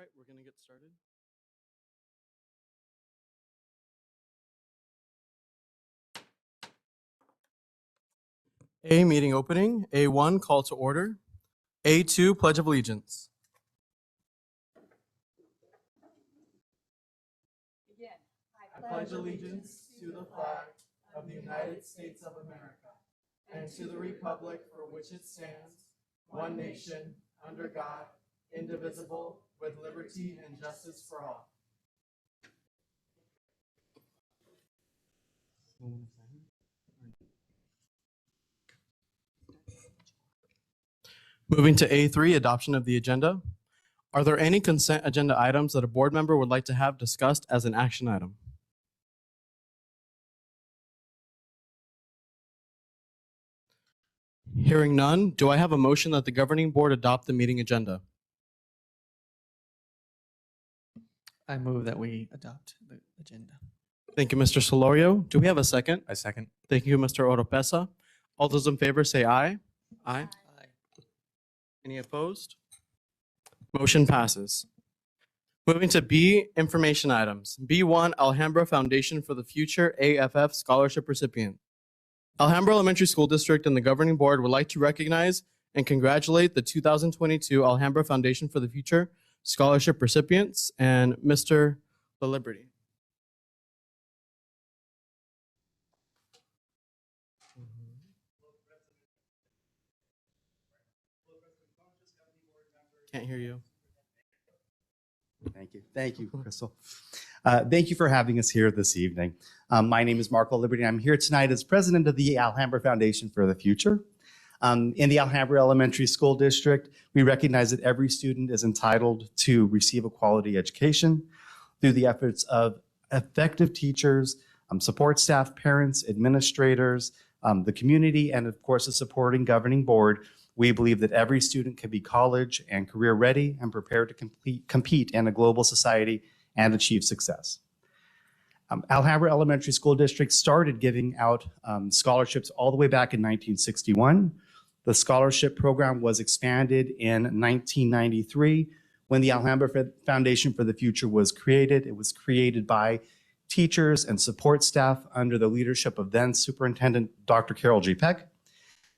right, we're going to get started. A, meeting opening. A1, call to order. A2, pledge of allegiance. I pledge allegiance to the flag of the United States of America and to the republic for which it stands, one nation, under God, indivisible, with liberty and justice for all. Moving to A3, adoption of the agenda. Are there any consent agenda items that a board member would like to have discussed as an action item? Hearing none, do I have a motion that the governing board adopt the meeting agenda? I move that we adopt the agenda. Thank you, Mr. Solorio. Do we have a second? I second. Thank you, Mr. Oropesa. All those in favor say aye. Aye. Any opposed? Motion passes. Moving to B, information items. B1, Alhambra Foundation for the Future AFF Scholarship Recipient. Alhambra Elementary School District and the Governing Board would like to recognize and congratulate the 2022 Alhambra Foundation for the Future Scholarship recipients and Mr. La Liberty. Can't hear you. Thank you. Thank you, Crystal. Thank you for having us here this evening. My name is Marco Liberty. I'm here tonight as president of the Alhambra Foundation for the Future. In the Alhambra Elementary School District, we recognize that every student is entitled to receive a quality education through the efforts of effective teachers, support staff, parents, administrators, the community, and of course, the supporting governing board. We believe that every student can be college and career ready and prepared to compete in a global society and achieve success. Alhambra Elementary School District started giving out scholarships all the way back in 1961. The scholarship program was expanded in 1993 when the Alhambra Foundation for the Future was created. It was created by teachers and support staff under the leadership of then Superintendent Dr. Carol G. Peck.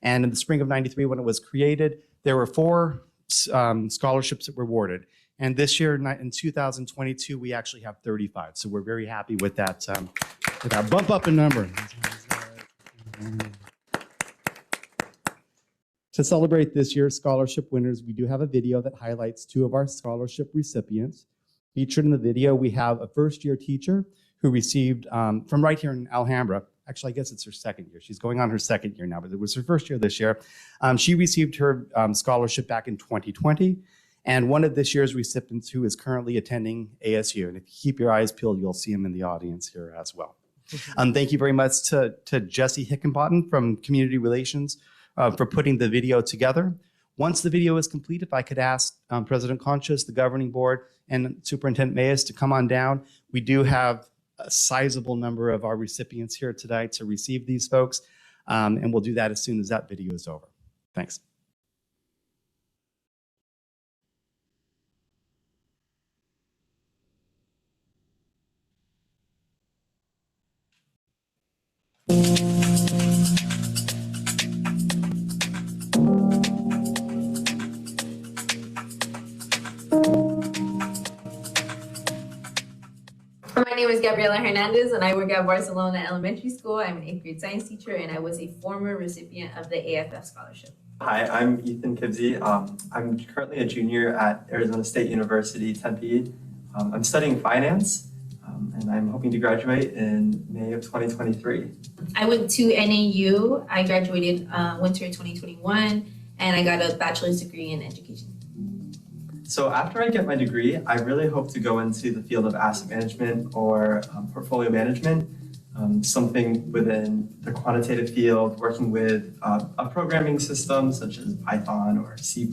And in the spring of 93, when it was created, there were 4 scholarships that were awarded. And this year, in 2022, we actually have 35. So we're very happy with that bump up in number. To celebrate this year's scholarship winners, we do have a video that highlights 2 of our scholarship recipients. Featured in the video, we have a first-year teacher who received, from right here in Alhambra, actually, I guess it's her second year. She's going on her second year now, but it was her first year this year. She received her scholarship back in 2020. And one of this year's recipients who is currently attending ASU. And if you keep your eyes peeled, you'll see him in the audience here as well. Thank you very much to Jesse Hickenbottom from Community Relations for putting the video together. Once the video is complete, if I could ask President Conchas, the governing board, and Superintendent Mayes to come on down. We do have a sizable number of our recipients here tonight to receive these folks, and we'll do that as soon as that video is over. Thanks. My name is Gabriela Hernandez and I work at Barcelona Elementary School. I'm an 8th grade science teacher and I was a former recipient of the AFF scholarship. Hi, I'm Ethan Kibsey. I'm currently a junior at Arizona State University, Tempe. I'm studying finance and I'm hoping to graduate in May of 2023. I went to NAU. I graduated winter 2021 and I got a bachelor's degree in education. So after I get my degree, I really hope to go into the field of asset management or portfolio management, something within the quantitative field, working with a programming system such as Python or C++.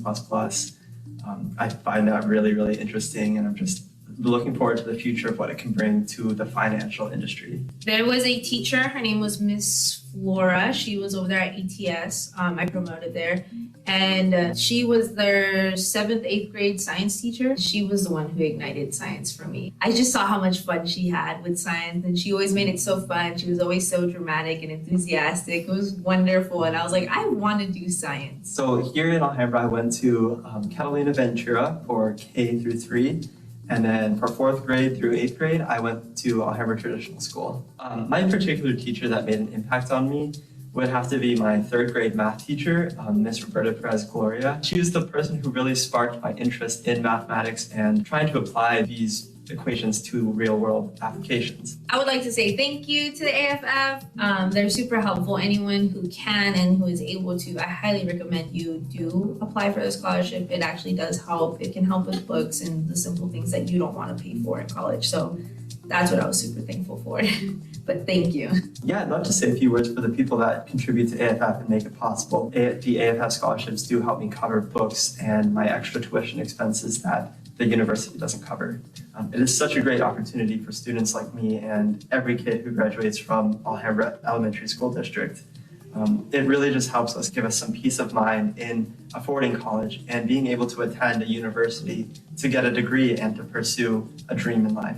I find that really, really interesting, and I'm just looking forward to the future of what it can bring to the financial industry. There was a teacher, her name was Miss Flora. She was over there at ETS. I promoted there. And she was their 7th, 8th grade science teacher. She was the one who ignited science for me. I just saw how much fun she had with science, and she always made it so fun. She was always so dramatic and enthusiastic. It was wonderful, and I was like, I want to do science. So here in Alhambra, I went to Catalina Ventura for K through 3. And then for 4th grade through 8th grade, I went to Alhambra Traditional School. My particular teacher that made an impact on me would have to be my 3rd grade math teacher, Miss Roberta Perez Gloria. She was the person who really sparked my interest in mathematics and trying to apply these equations to real world applications. I would like to say thank you to the AFF. They're super helpful. Anyone who can and who is able to, I highly recommend you do apply for the scholarship. It actually does help. It can help with books and the simple things that you don't want to pay for in college. So that's what I was super thankful for. But thank you. Yeah, I'd love to say a few words for the people that contribute to AFF and make it possible. The AFF scholarships do help me cover books and my extra tuition expenses that the university doesn't cover. It is such a great opportunity for students like me and every kid who graduates from Alhambra Elementary School District. It really just helps us, give us some peace of mind in affording college and being able to attend a university to get a degree and to pursue a dream in life.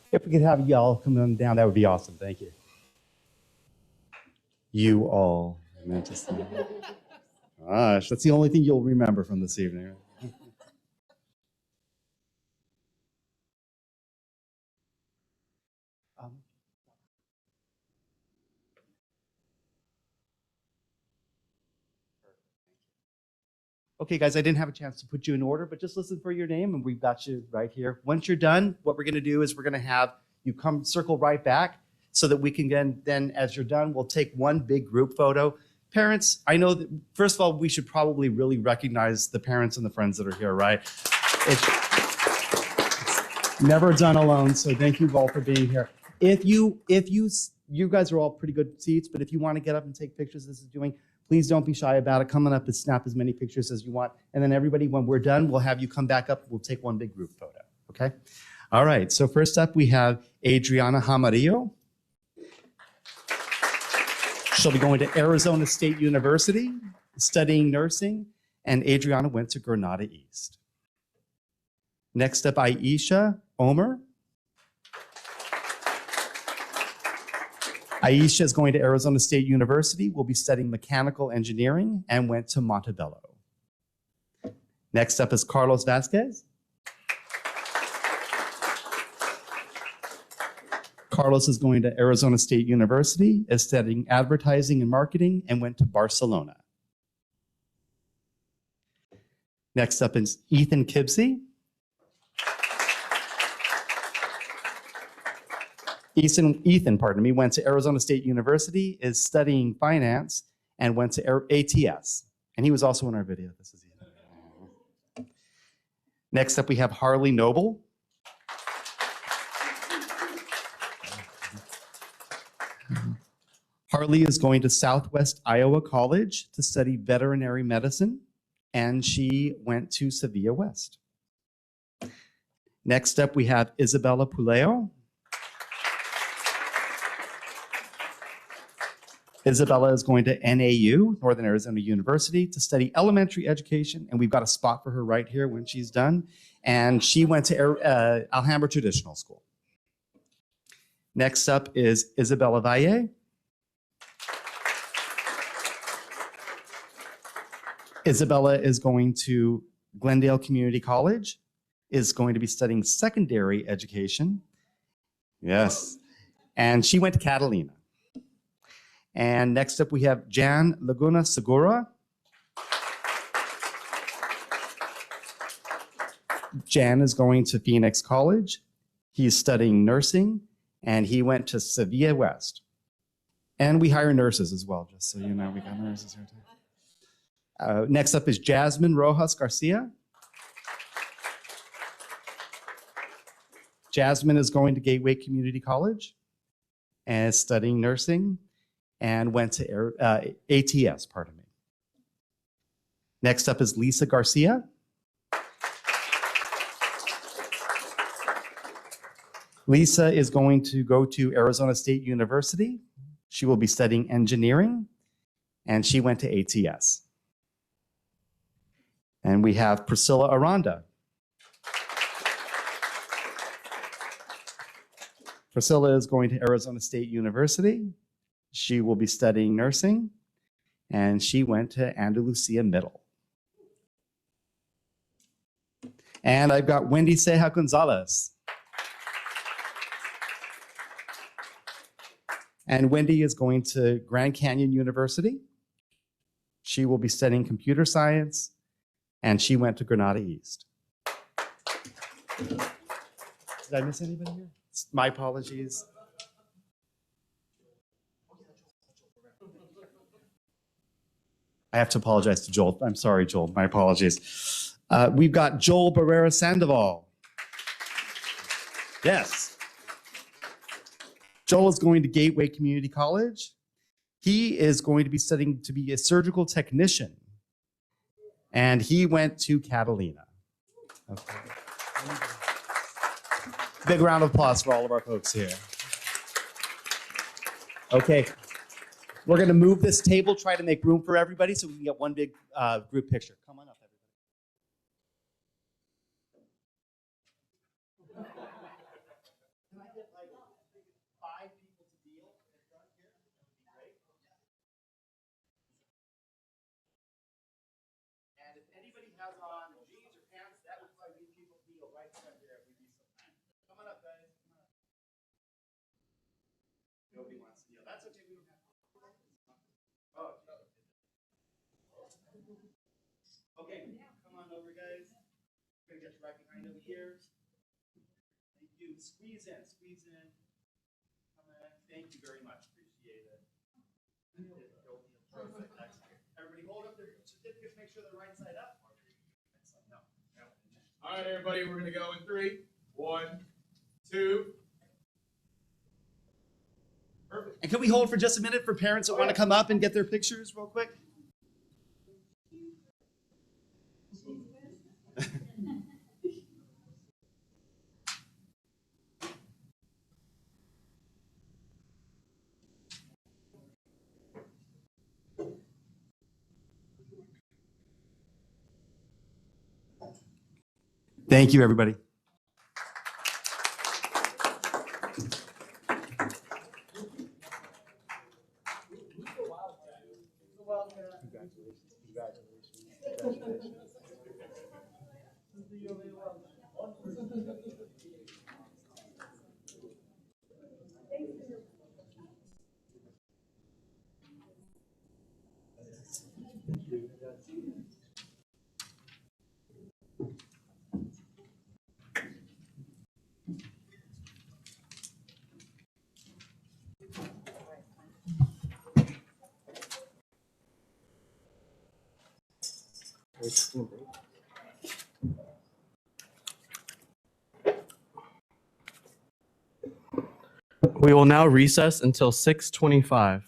If we could have y'all come on down, that would be awesome. Thank you. You all meant to say. Gosh, that's the only thing you'll remember from this evening. Okay, guys, I didn't have a chance to put you in order, but just listen for your name, and we've got you right here. Once you're done, what we're going to do is we're going to have you come circle right back so that we can then, as you're done, we'll take one big group photo. Parents, I know that, first of all, we should probably really recognize the parents and the friends that are here, right? It's never done alone, so thank you all for being here. If you guys are all pretty good seats, but if you want to get up and take pictures, this is doing, please don't be shy about it. Come on up and snap as many pictures as you want. And then everybody, when we're done, we'll have you come back up. We'll take one big group photo, okay? All right, so first up, we have Adriana Jamarillo. She'll be going to Arizona State University, studying nursing, and Adriana went to Granada East. Next up, Aisha Omer. Aisha is going to Arizona State University, will be studying mechanical engineering, and went to Montebello. Next up is Carlos Vasquez. Carlos is going to Arizona State University, is studying advertising and marketing, and went to Barcelona. Next up is Ethan Kibsey. Ethan, went to Arizona State University, is studying finance, and went to ATS. And he was also in our video. This is Ethan. Next up, we have Harley Noble. Harley is going to Southwest Iowa College to study veterinary medicine, and she went to Sevilla West. Next up, we have Isabella Puleo. Isabella is going to NAU, Northern Arizona University, to study elementary education, and we've got a spot for her right here when she's done. And she went to Alhambra Traditional School. Next up is Isabella Valle. Isabella is going to Glendale Community College, is going to be studying secondary education. Yes. And she went to Catalina. And next up, we have Jan Laguna Segura. Jan is going to Phoenix College. He's studying nursing, and he went to Sevilla West. And we hire nurses as well, just so you know, we got nurses here too. Next up is Jasmine Rojas Garcia. Jasmine is going to Gateway Community College and is studying nursing and went to ATS, pardon me. Next up is Lisa Garcia. Lisa is going to go to Arizona State University. She will be studying engineering, and she went to ATS. And we have Priscilla Aranda. Priscilla is going to Arizona State University. She will be studying nursing, and she went to Andalusia Middle. And I've got Wendy Ceja Gonzalez. And Wendy is going to Grand Canyon University. She will be studying computer science, and she went to Granada East. Did I miss anybody here? My apologies. I have to apologize to Joel. I'm sorry, Joel. My apologies. We've got Joel Barrera Sandoval. Yes. Joel is going to Gateway Community College. He is going to be studying to be a surgical technician. And he went to Catalina. Okay. Big round of applause for all of our folks here. Okay. We're going to move this table, try to make room for everybody so we can get one big group picture. Come on up, everybody. Can I get like 5 people to deal in front here? That would be great. And if anybody has on jeans or pants, that would probably be people to deal right front here. We'd be some time. Come on up, guys. Come on up. Nobody wants to deal. That's okay. We don't have to. Oh, okay, come on over, guys. We're gonna get you right behind over here. Thank you. Squeeze in, squeeze in. Come on. Thank you very much. Appreciate it. Perfect. Excellent. Everybody hold up their certificates. Make sure they're right side up. Excellent. No. All right, everybody, we're gonna go in 3, 1, 2. Perfect. And can we hold for just a minute for parents that want to come up and get their pictures real quick? Thank you, everybody. We will now recess until 6:25.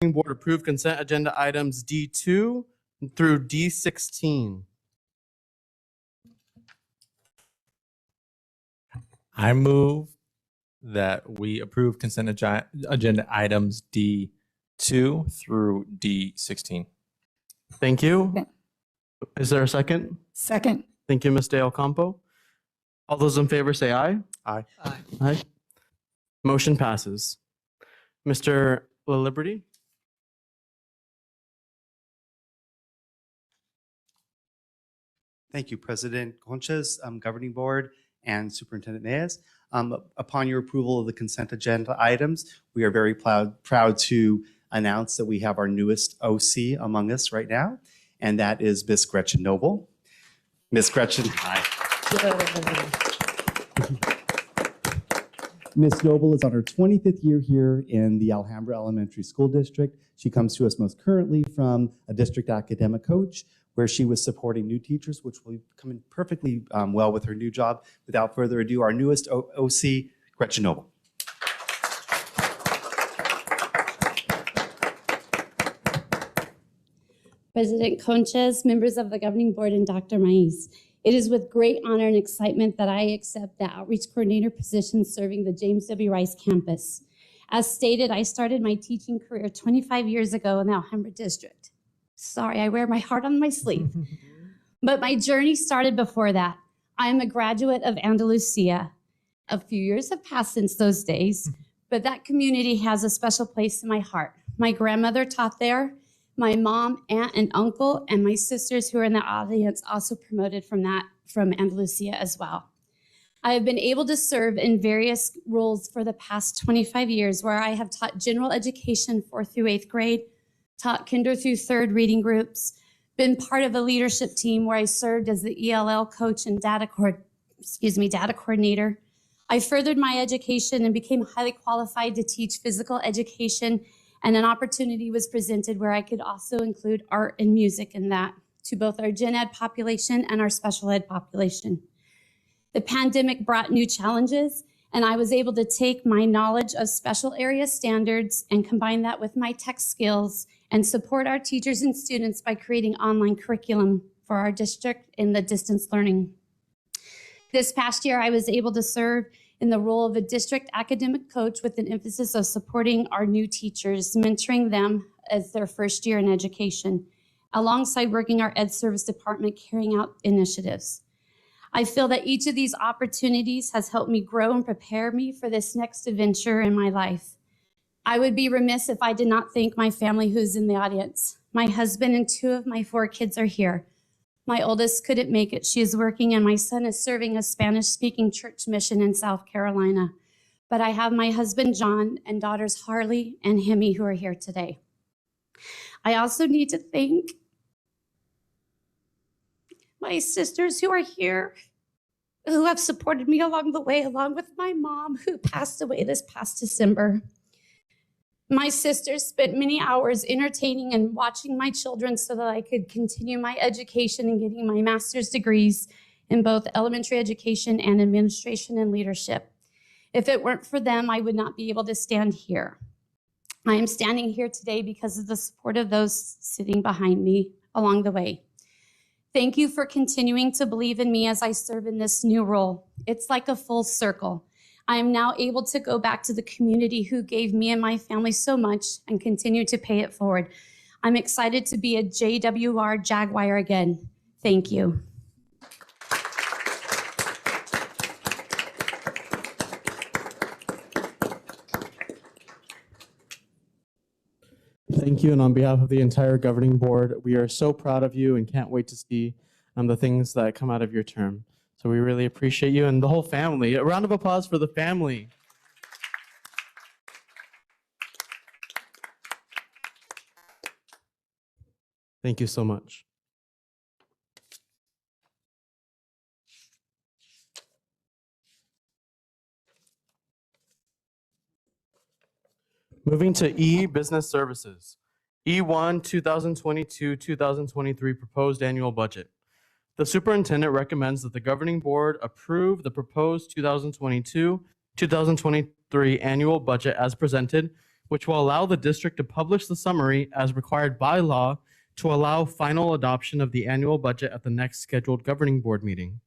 Board approve consent agenda items D2 through D16. I move that we approve consent agenda items D2 through D16. Thank you. Is there a second? Second. Thank you, Ms. Dale Campo. All those in favor say aye. Aye. Aye. Aye. Motion passes. Mr. La Liberty? Thank you, President Conchas, Governing Board, and Superintendent Nez. Upon your approval of the consent agenda items, we are very proud to announce that we have our newest OC among us right now, and that is Miss Gretchen Noble. Miss Gretchen, hi. Miss Noble is on her 25th year here in the Alhambra Elementary School District. She comes to us most currently from a district academic coach where she was supporting new teachers, which will come in perfectly well with her new job. Without further ado, our newest OC, Gretchen Noble. President Conchas, members of the Governing Board, and Dr. Mais. It is with great honor and excitement that I accept the Outreach Coordinator position serving the James W. Rice campus. As stated, I started my teaching career 25 years ago in the Alhambra district. Sorry, I wear my heart on my sleeve. But my journey started before that. I am a graduate of Andalusia. A few years have passed since those days, but that community has a special place in my heart. My grandmother taught there. My mom, aunt, and uncle, and my sisters who are in the audience also promoted from Andalusia as well. I have been able to serve in various roles for the past 25 years where I have taught general education 4th through 8th grade, taught kinder through 3rd reading groups, been part of a leadership team where I served as the ELL coach and data coordinator. I furthered my education and became highly qualified to teach physical education, and an opportunity was presented where I could also include art and music in that to both our gen ed population and our special ed population. The pandemic brought new challenges, and I was able to take my knowledge of special area standards and combine that with my tech skills and support our teachers and students by creating online curriculum for our district in the distance learning. This past year, I was able to serve in the role of a district academic coach with an emphasis of supporting our new teachers, mentoring them as their first year in education, alongside working our Ed Service Department carrying out initiatives. I feel that each of these opportunities has helped me grow and prepare me for this next adventure in my life. I would be remiss if I did not thank my family who's in the audience. My husband and 2 of my 4 kids are here. My oldest couldn't make it. She is working, and my son is serving a Spanish-speaking church mission in South Carolina. But I have my husband, John, and daughters, Harley and Hemi, who are here today. I also need to thank my sisters who are here, who have supported me along the way, along with my mom, who passed away this past December. My sisters spent many hours entertaining and watching my children so that I could continue my education and getting my master's degrees in both elementary education and administration and leadership. If it weren't for them, I would not be able to stand here. I am standing here today because of the support of those sitting behind me along the way. Thank you for continuing to believe in me as I serve in this new role. It's like a full circle. I am now able to go back to the community who gave me and my family so much and continue to pay it forward. I'm excited to be a JWR Jaguar again. Thank you. Thank you, and on behalf of the entire governing board, we are so proud of you and can't wait to see the things that come out of your term. So we really appreciate you and the whole family. A round of applause for the family. Thank you so much. Moving to E, Business Services. E1, 2022-2023 Proposed Annual Budget. The superintendent recommends that the governing board approve the proposed 2022-2023 annual budget as presented, which will allow the district to publish the summary as required by law to allow final adoption of the annual budget at the next scheduled governing board meeting.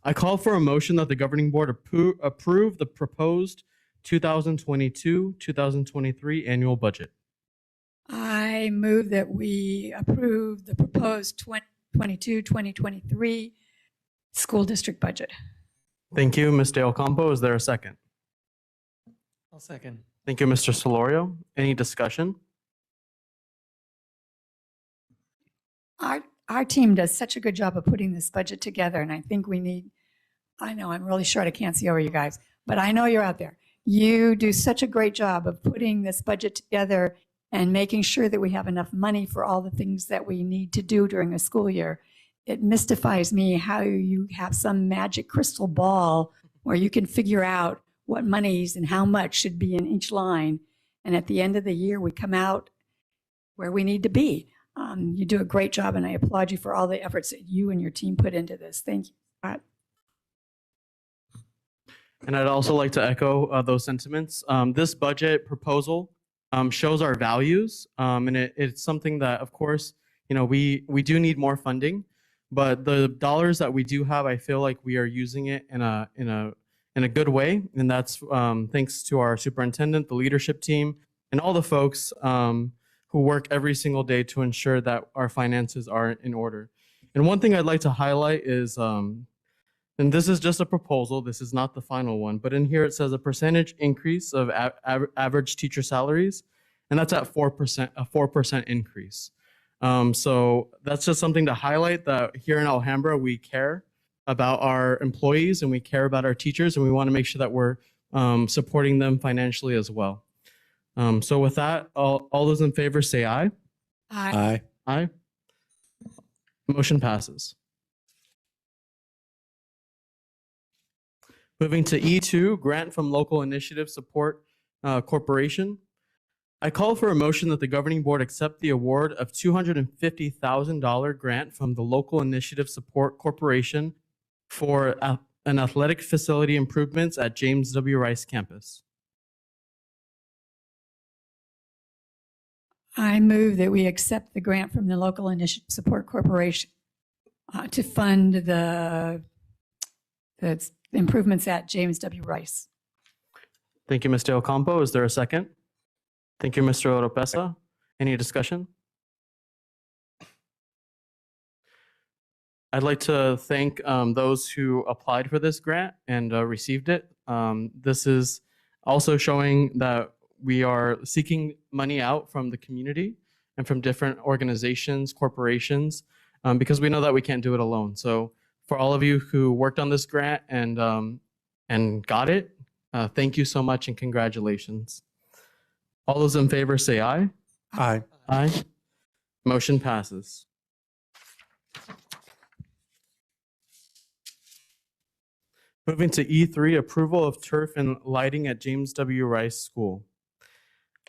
I call for a motion that the governing board approve the proposed 2022-2023 annual budget. I move that we approve the proposed 2022-2023 school district budget. Thank you, Ms. Dale Campo. Is there a second? I'll second. Thank you, Mr. Solorio. Any discussion? Our team does such a good job of putting this budget together, and I think we need, I know I'm really short, I can't see over you guys, but I know you're out there. You do such a great job of putting this budget together and making sure that we have enough money for all the things that we need to do during a school year. It mystifies me how you have some magic crystal ball where you can figure out what monies and how much should be in each line. And at the end of the year, we come out where we need to be. You do a great job, and I applaud you for all the efforts that you and your team put into this. Thank you. And I'd also like to echo those sentiments. This budget proposal shows our values, and it's something that, of course, we do need more funding, but the dollars that we do have, I feel like we are using it in a good way, and that's thanks to our superintendent, the leadership team, and all the folks who work every single day to ensure that our finances are in order. And one thing I'd like to highlight is, and this is just a proposal, this is not the final one, but in here it says a percentage increase of average teacher salaries, and that's at 4%, a 4% increase. So that's just something to highlight that here in Alhambra, we care about our employees and we care about our teachers, and we want to make sure that we're supporting them financially as well. So with that, all those in favor say aye. Aye. Aye. Motion passes. Moving to E2, grant from Local Initiative Support Corporation. I call for a motion that the governing board accept the award of $250,000 grant from the Local Initiative Support Corporation for an athletic facility improvements at James W. Rice campus. I move that we accept the grant from the Local Initiative Support Corporation to fund the improvements at James W. Rice. Thank you, Mr. Ocampo. Is there a second? Thank you, Mr. Oropesa. Any discussion? I'd like to thank those who applied for this grant and received it. This is also showing that we are seeking money out from the community and from different organizations, corporations, because we know that we can't do it alone. So for all of you who worked on this grant and got it, thank you so much and congratulations. All those in favor say aye. Aye. Aye. Motion passes. Moving to E3, approval of turf and lighting at James W. Rice School.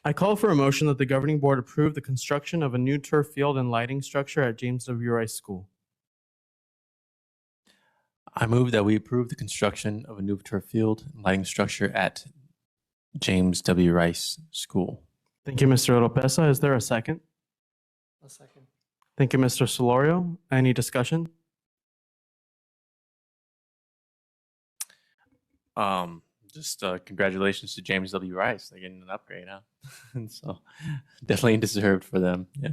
I call for a motion that the governing board approve the construction of a new turf field and lighting structure at James W. Rice School. I move that we approve the construction of a new turf field and lighting structure at James W. Rice School. Thank you, Mr. Oropesa. Is there a second? I'll second. Thank you, Mr. Solorio. Any discussion? Just congratulations to James W. Rice. They're getting an upgrade, huh? And so definitely deserved for them. Yeah.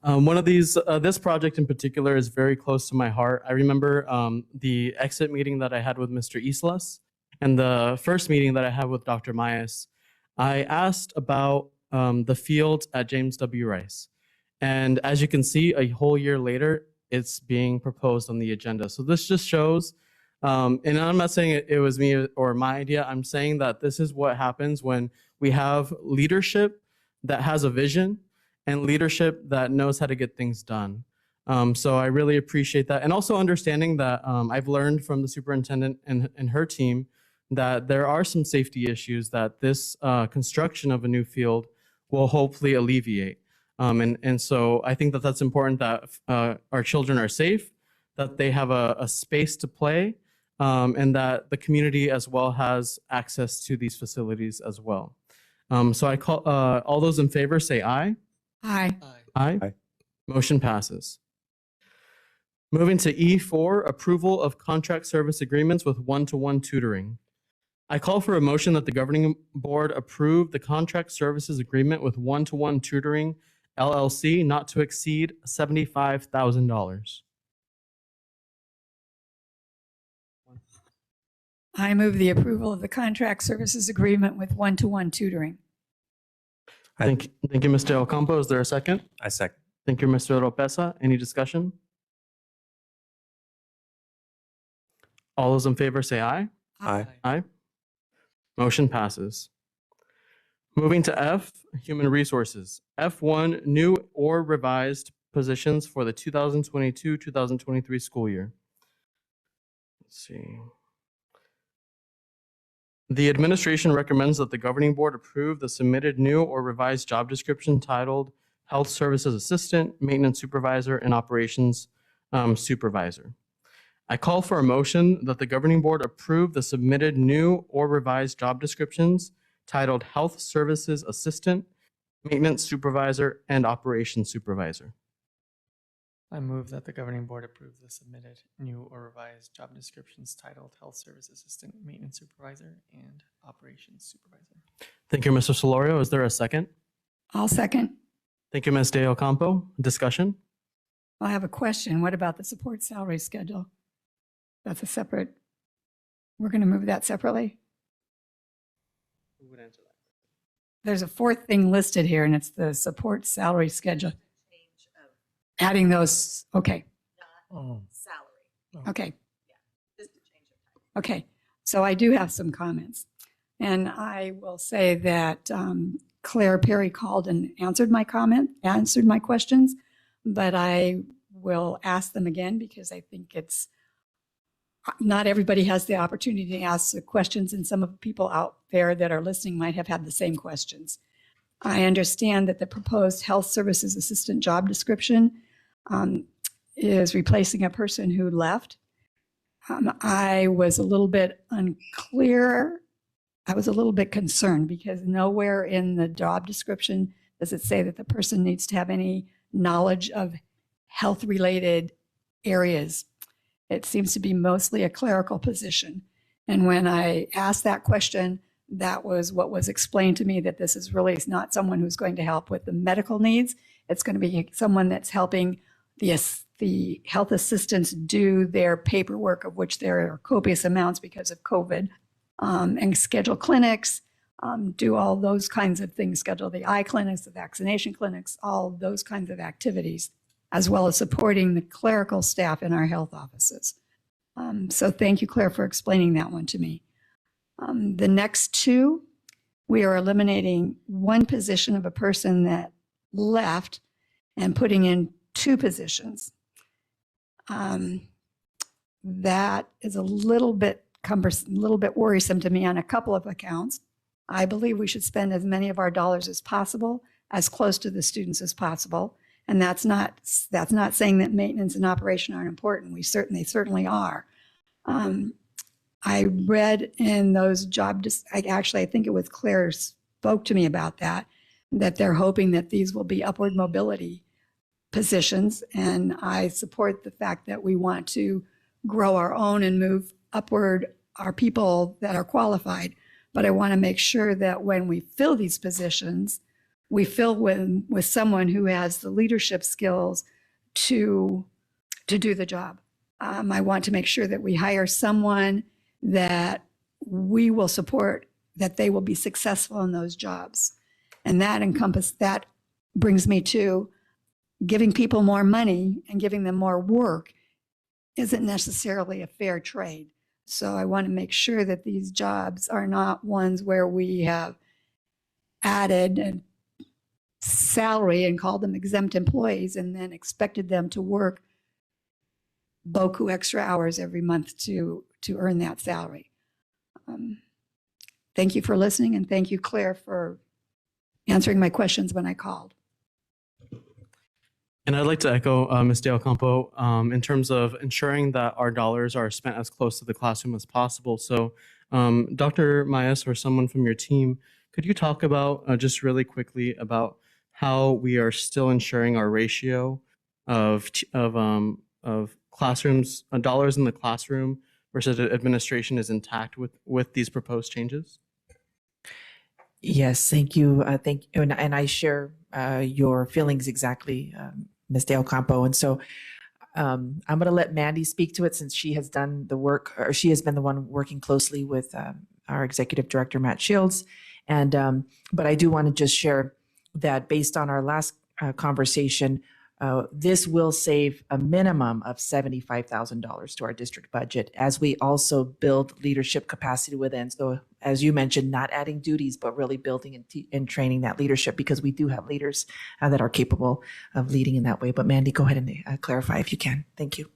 One of these, this project in particular is very close to my heart. I remember the exit meeting that I had with Mr. Islas and the first meeting that I had with Dr. Mayas. I asked about the field at James W. Rice. And as you can see, a whole year later, it's being proposed on the agenda. So this just shows, and I'm not saying it was me or my idea, I'm saying that this is what happens when we have leadership that has a vision and leadership that knows how to get things done. So I really appreciate that. And also understanding that I've learned from the superintendent and her team that there are some safety issues that this construction of a new field will hopefully alleviate. And so I think that that's important that our children are safe, that they have a space to play, and that the community as well has access to these facilities as well. So I call, all those in favor say aye. Aye. Aye. Aye. Motion passes. Moving to E4, approval of contract service agreements with one-to-one tutoring. I call for a motion that the governing board approve the contract services agreement with one-to-one tutoring LLC not to exceed $75,000. I move the approval of the contract services agreement with one-to-one tutoring. Thank you, Mr. Ocampo. Is there a second? I second. Thank you, Mr. Oropesa. Any discussion? All those in favor say aye. Aye. Aye. Motion passes. Moving to F, Human Resources. F1, new or revised positions for the 2022-2023 school year. Let's see. The administration recommends that the governing board approve the submitted new or revised job description titled Health Services Assistant, Maintenance Supervisor, and Operations Supervisor. I call for a motion that the governing board approve the submitted new or revised job descriptions titled Health Services Assistant, Maintenance Supervisor, and Operations Supervisor. I move that the governing board approve the submitted new or revised job descriptions titled Health Service Assistant, Maintenance Supervisor, and Operations Supervisor. Thank you, Mr. Solorio. Is there a second? I'll second. Thank you, Ms. De Ocampo. Discussion? I have a question. What about the support salary schedule? That's a separate, we're going to move that separately? Who would answer that? There's a fourth thing listed here, and it's the support salary schedule. Adding those, okay, Oh. okay. Okay, so I do have some comments. And I will say that Claire Perry called and answered my questions, but I will ask them again because I think it's, not everybody has the opportunity to ask the questions, and some of the people out there that are listening might have had the same questions. I understand that the proposed health services assistant job description is replacing a person who left. I was a little bit unclear. I was a little bit concerned because nowhere in the job description does it say that the person needs to have any knowledge of health-related areas. It seems to be mostly a clerical position. And when I asked that question, that was what was explained to me, that this is really not someone who's going to help with the medical needs. It's going to be someone that's helping the health assistants do their paperwork, of which there are copious amounts because of COVID, and schedule clinics, do all those kinds of things, schedule the eye clinics, the vaccination clinics, all those kinds of activities, as well as supporting the clerical staff in our health offices. So thank you, Claire, for explaining that one to me. The next two, we are eliminating one position of a person that left and putting in two positions. That is a little bit cumbersome, a little bit worrisome to me on a couple of accounts. I believe we should spend as many of our dollars as possible, as close to the students as possible. And that's not saying that maintenance and operation aren't important. They certainly are. I read in those I think it was Claire spoke to me about that they're hoping that these will be upward mobility positions. And I support the fact that we want to grow our own and move upward our people that are qualified. But I want to make sure that when we fill these positions, we fill with someone who has the leadership skills to do the job. I want to make sure that we hire someone that we will support, that they will be successful in those jobs. And that brings me to giving people more money and giving them more work isn't necessarily a fair trade. So I want to make sure that these jobs are not ones where we have added a salary and called them exempt employees and then expected them to work beaucoup extra hours every month to earn that salary. Thank you for listening, and thank you, Claire, for answering my questions when I called. And I'd like to echo Ms. De Ocampo in terms of ensuring that our dollars are spent as close to the classroom as possible. So, Dr. Mayas or someone from your team, could you talk about just really quickly about how we are still ensuring our ratio of classrooms, dollars in the classroom versus administration is intact with these proposed changes? Yes, thank you. Thank you. And I share your feelings exactly, Ms. Dale Campo. And so I'm going to let Mandy speak to it since she has done the work, or she has been the one working closely with our executive director, Matt Shields. And but I do want to just share that based on our last conversation, this will save a minimum of $75,000 to our district budget as we also build leadership capacity within. So as you mentioned, not adding duties, but really building and training that leadership, because we do have leaders that are capable of leading in that way. But Mandy, go ahead and clarify if you can. Thank you.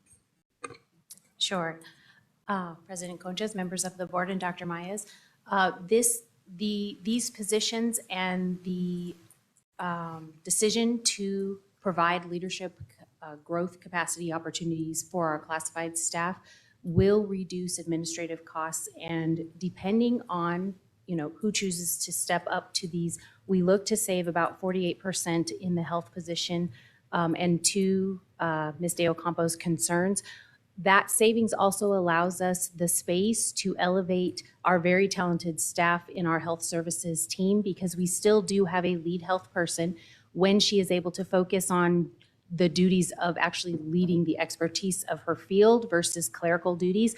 Sure. President Conchas, members of the board, and Dr. Mayas, these positions and the decision to provide leadership growth capacity opportunities for our classified staff will reduce administrative costs. And depending on who chooses to step up to these, we look to save about 48% in the health position. And to Ms. De Ocampo's concerns, that savings also allows us the space to elevate our very talented staff in our health services team, because we still do have a lead health person when she is able to focus on the duties of actually leading the expertise of her field versus clerical duties.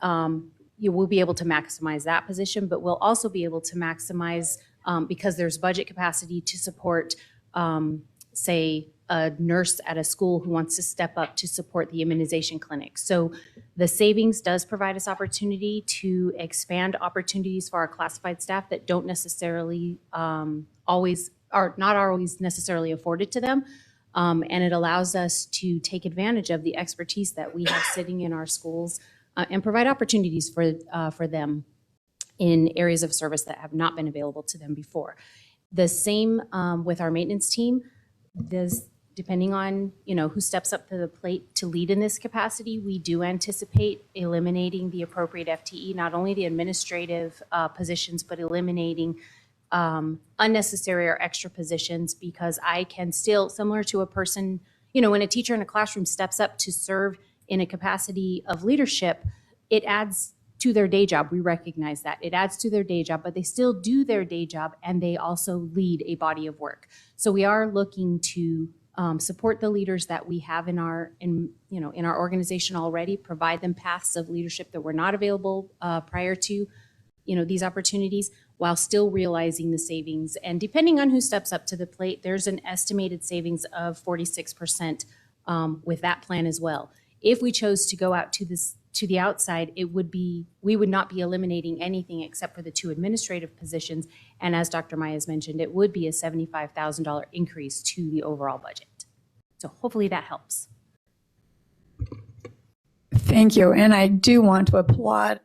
You will be able to maximize that position, but we'll also be able to maximize, because there's budget capacity to support, say, a nurse at a school who wants to step up to support the immunization clinic. So the savings does provide us opportunity to expand opportunities for our classified staff that don't necessarily are not always necessarily afforded to them. And it allows us to take advantage of the expertise that we have sitting in our schools and provide opportunities for them in areas of service that have not been available to them before. The same with our maintenance team. Depending on who steps up to the plate to lead in this capacity, we do anticipate eliminating the appropriate FTE, not only the administrative positions, but eliminating unnecessary or extra positions, because I can still, similar to a person, when a teacher in a classroom steps up to serve in a capacity of leadership, it adds to their day job. We recognize that. It adds to their day job, but they still do their day job and they also lead a body of work. So we are looking to support the leaders that we have in our organization already, provide them paths of leadership that were not available prior to these opportunities, while still realizing the savings. And depending on who steps up to the plate, there's an estimated savings of 46% with that plan as well. If we chose to go out to the outside, we would not be eliminating anything except for the 2 administrative positions. And as Dr. Mayas mentioned, it would be a $75,000 increase to the overall budget. So hopefully that helps. Thank you. And I do want to applaud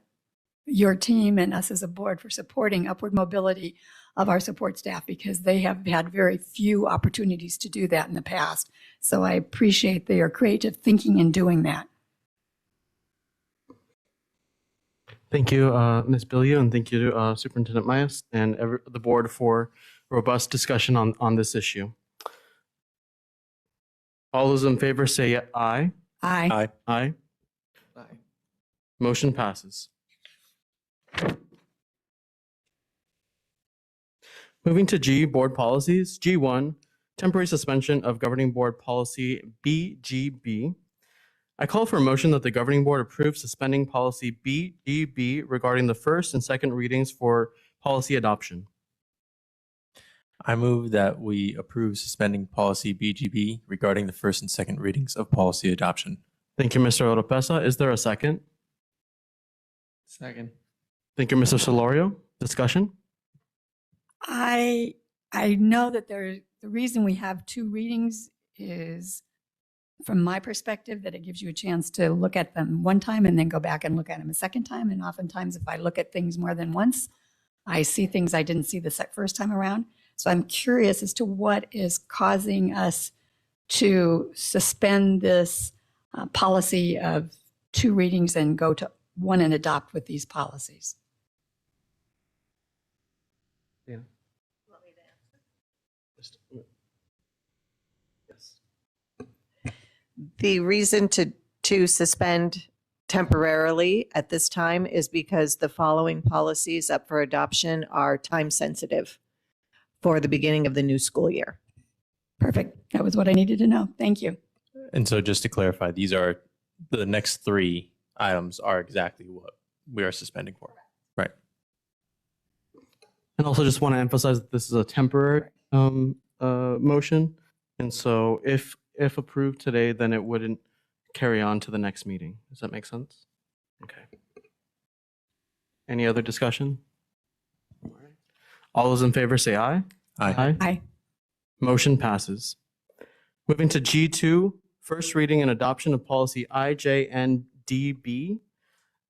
your team and us as a board for supporting upward mobility of our support staff, because they have had very few opportunities to do that in the past. So I appreciate their creative thinking in doing that. Thank you, Ms. Bilyeu, and thank you to Superintendent Mayas and the board for robust discussion on this issue. All those in favor say aye. Aye. Aye. Aye. Motion passes. Moving to G, board policies. G1, temporary suspension of governing board policy BGB. I call for a motion that the governing board approve suspending policy BGB regarding the first and second readings for policy adoption. I move that we approve suspending policy BGB regarding the first and second readings of policy adoption. Thank you, Mr. Oropesa. Is there a second? Second. Thank you, Mr. Solorio. Discussion? I know that the reason we have 2 readings is, from my perspective, that it gives you a chance to look at them one time and then go back and look at them a second time. And oftentimes, if I look at things more than once, I see things I didn't see the first time around. So I'm curious as to what is causing us to suspend this policy of 2 readings and go to 1 and adopt with these policies. Yeah. Yes. The reason to suspend temporarily at this time is because the following policies up for adoption are time sensitive for the beginning of the new school year. Perfect. That was what I needed to know. Thank you. And so just to clarify, these are the next 3 items are exactly what we are suspending for. Right. And also just want to emphasize that this is a temporary motion. And so if approved today, then it wouldn't carry on to the next meeting. Does that make sense? Okay. Any other discussion? All those in favor say aye. Aye. Aye. Motion passes. Moving to G2, first reading and adoption of policy IJNDB.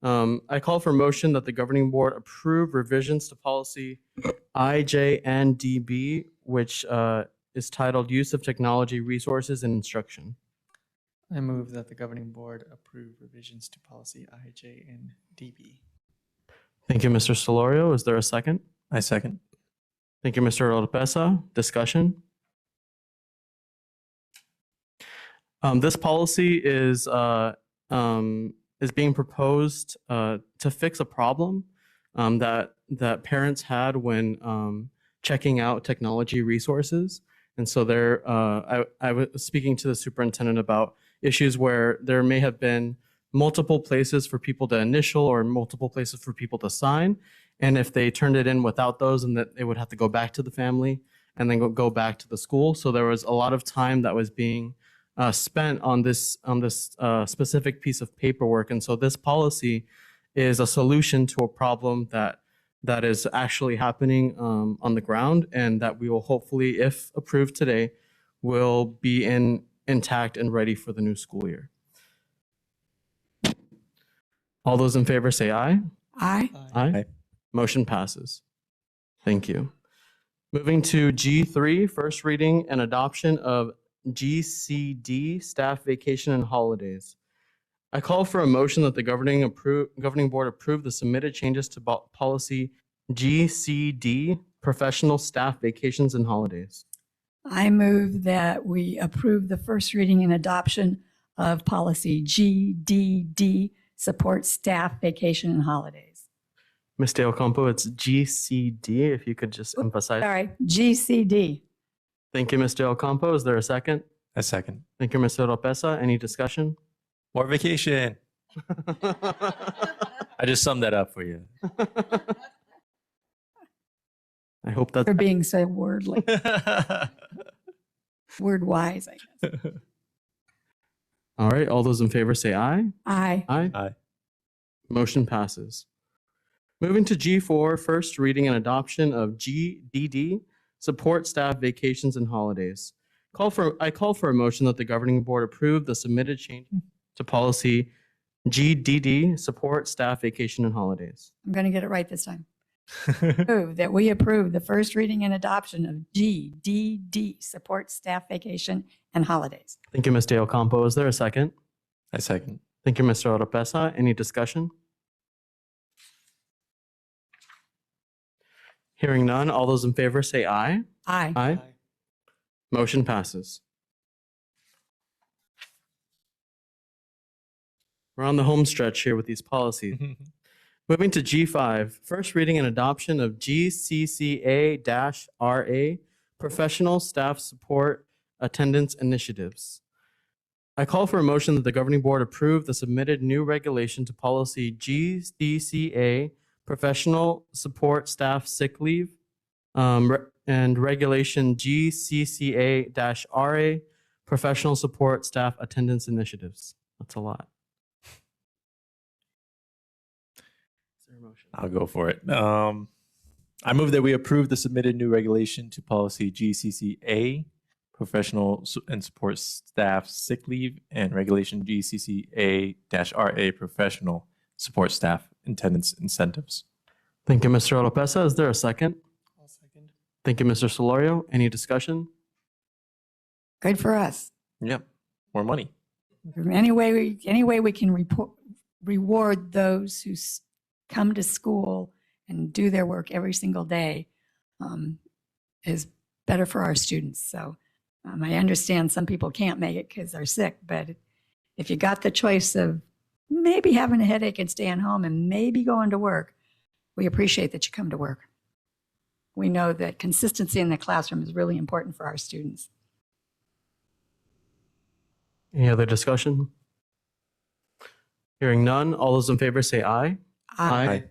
I call for motion that the governing board approve revisions to policy IJNDB, which is titled Use of Technology Resources in Instruction. I move that the governing board approve revisions to policy IJ and DB. Thank you, Mr. Solorio. Is there a second? I second. Thank you, Mr. Oropesa. Discussion? This policy is being proposed to fix a problem that parents had when checking out technology resources. And so I was speaking to the superintendent about issues where there may have been multiple places for people to initial or multiple places for people to sign. And if they turned it in without those, and that they would have to go back to the family and then go back to the school. So there was a lot of time that was being spent on this specific piece of paperwork. And so this policy is a solution to a problem that is actually happening on the ground, and that we will hopefully, if approved today, will be intact and ready for the new school year. All those in favor say aye. Aye. Aye. Motion passes. Thank you. Moving to G3, first reading and adoption of GCD, staff vacation and holidays. I call for a motion that the governing board approve the submitted changes to policy GCD, professional staff vacations and holidays. I move that we approve the first reading and adoption of policy GDD, support staff vacation and holidays. Ms. De Ocampo, it's GCD, if you could just emphasize. Sorry, GCD. Thank you, Ms. De Ocampo. Is there a second? A second. Thank you, Mr. Oropesa. Any discussion? More vacation. I just summed that up for you. I hope that's For being so wordly, word wise, I guess. all right. All those in favor say aye. Aye. Aye. Aye. Motion passes. Moving to G4, first reading and adoption of GDD, support staff vacations and holidays. I call for a motion that the governing board approve the submitted change to policy GDD, support staff vacation and holidays. I'm going to get it right this time. Move that we approve the first reading and adoption of GDD, support staff vacation and holidays. Thank you, Ms. De Ocampo. Is there a second? I second. Thank you, Mr. Oropesa. Any discussion? Hearing none, all those in favor say aye. Aye. Aye. Motion passes. We're on the home stretch here with these policies. Moving to G5, first reading and adoption of GCCA-RA, professional staff support attendance initiatives. I call for a motion that the governing board approve the submitted new regulation to policy GCCA, professional support staff sick leave, and regulation GCCA-RA, professional support staff attendance initiatives. That's a lot. I'll go for it. I move that we approve the submitted new regulation to policy GCCA, professional and support staff sick leave, and regulation GCCA-RA, professional support staff attendance incentives. Thank you, Mr. Oropesa. Is there a second? I'll second. Thank you, Mr. Solorio. Any discussion? Good for us. Yep. More money. Any way we can reward those who come to school and do their work every single day is better for our students. So I understand some people can't make it because they're sick, but if you got the choice of maybe having a headache and staying home and maybe going to work, we appreciate that you come to work. We know that consistency in the classroom is really important for our students. Any other discussion? Hearing none, all those in favor say aye. Aye.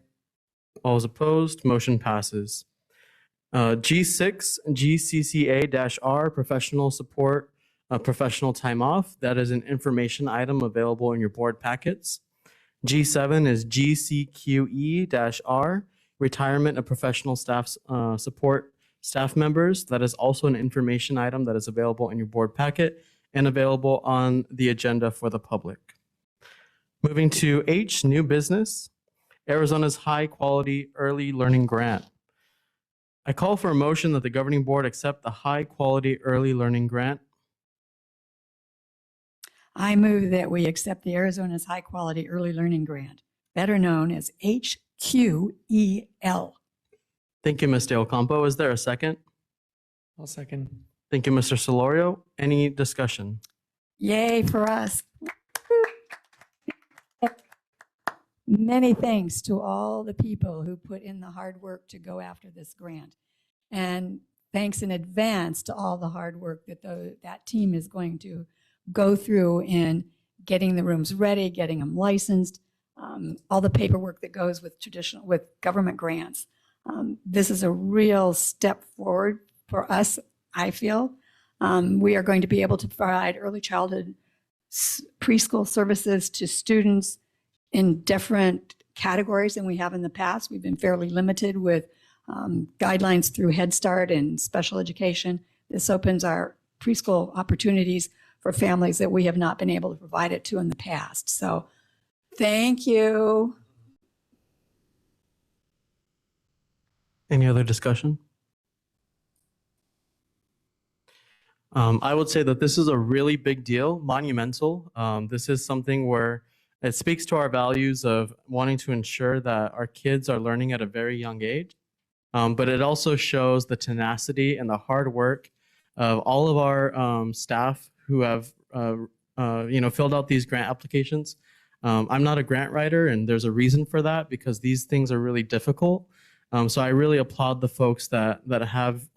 All those opposed, motion passes. G6, GCCA-R, professional support, professional time off. That is an information item available in your board packets. G7 is GCQE-R, retirement of professional staff support staff members. That is also an information item that is available in your board packet and available on the agenda for the public. Moving to H, new business, Arizona's high quality early learning grant. I call for a motion that the governing board accept the high quality early learning grant. I move that we accept the Arizona's High Quality Early Learning Grant, better known as HQEL. Thank you, Ms. Del Campo. Is there a second? I'll second. Thank you, Mr. Solorio. Any discussion? Yay for us. Many thanks to all the people who put in the hard work to go after this grant. And thanks in advance to all the hard work that that team is going to go through in getting the rooms ready, getting them licensed, all the paperwork that goes with government grants. This is a real step forward for us, I feel. We are going to be able to provide early childhood preschool services to students in different categories than we have in the past. We've been fairly limited with guidelines through Head Start and special education. This opens our preschool opportunities for families that we have not been able to provide it to in the past. So thank you. Any other discussion? I would say that this is a really big deal, monumental. This is something where it speaks to our values of wanting to ensure that our kids are learning at a very young age. But it also shows the tenacity and the hard work of all of our staff who have filled out these grant applications. I'm not a grant writer, and there's a reason for that because these things are really difficult. So I really applaud the folks that have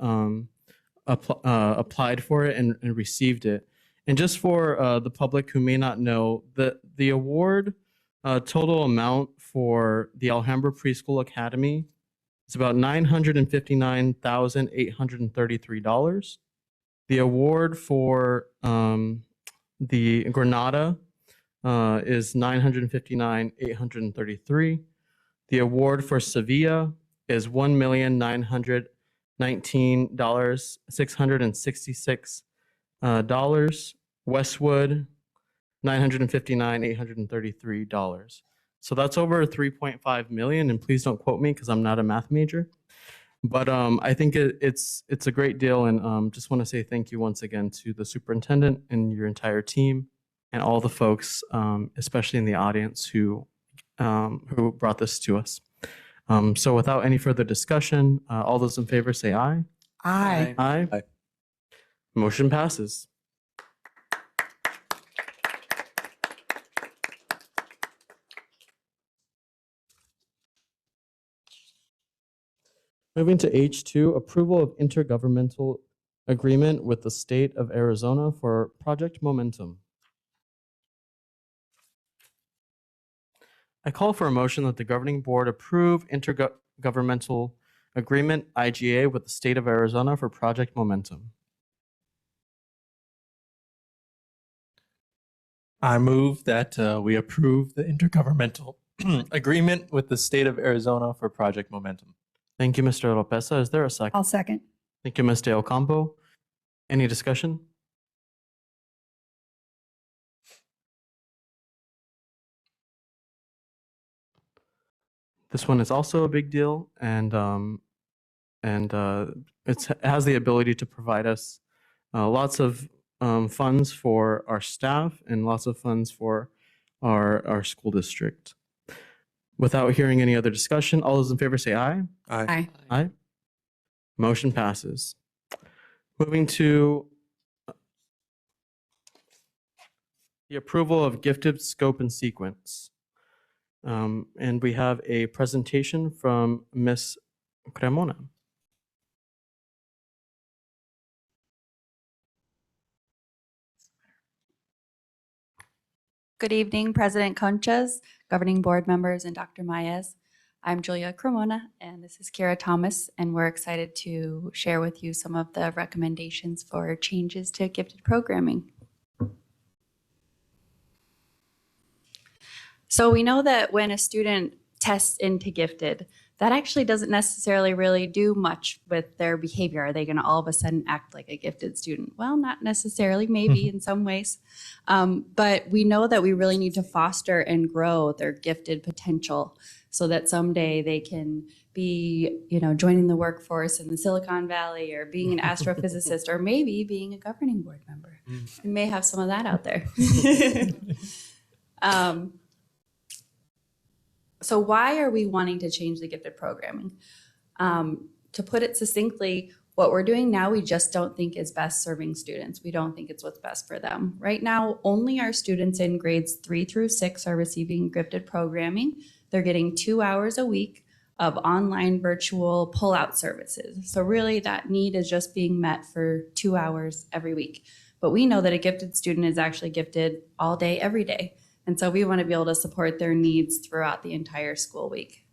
applied for it and received it. And just for the public who may not know, the award total amount for the Alhambra Preschool Academy is about $959,833. The award for the Granada is $959,833. The award for Sevilla is $1,919,666. Westwood, $959,833. So that's over 3.5 million. And please don't quote me because I'm not a math major. But I think it's a great deal, and just want to say thank you once again to the superintendent and your entire team, and all the folks, especially in the audience, who brought this to us. So without any further discussion, all those in favor say aye. Aye. Aye. Aye. Motion passes. Moving to H2, approval of intergovernmental agreement with the state of Arizona for Project Momentum. I call for a motion that the governing board approve intergovernmental agreement, IGA, with the state of Arizona for Project Momentum. I move that we approve the intergovernmental agreement with the state of Arizona for Project Momentum. Thank you, Mr. Lopeza. Is there a second? I'll second. Thank you, Ms. Del Campo. Any discussion? This one is also a big deal, and it has the ability to provide us lots of funds for our staff and lots of funds for our school district. Without hearing any other discussion, all those in favor say aye. Aye. Aye. Motion passes. Moving to the approval of gifted scope and sequence. And we have a presentation from Ms. Cremona. Good evening, President Conchas, governing board members, and Dr. Maez. I'm Julia Cremona, and this is Kira Thomas, and we're excited to share with you some of the recommendations for changes to gifted programming. So we know that when a student tests into gifted, that actually doesn't necessarily really do much with their behavior. Are they going to all of a sudden act like a gifted student? Well, not necessarily, maybe in some ways. But we know that we really need to foster and grow their gifted potential so that someday they can be, joining the workforce in the Silicon Valley or being an astrophysicist or maybe being a governing board member. We may have some of that out there. So why are we wanting to change the gifted programming? To put it succinctly, what we're doing now, we just don't think is best serving students. We don't think it's what's best for them. Right now, only our students in grades 3 through 6 are receiving gifted programming. They're getting 2 hours a week of online virtual pull-out services. So really that need is just being met for 2 hours every week. But we know that a gifted student is actually gifted all day, every day. And so we want to be able to support their needs throughout the entire school week.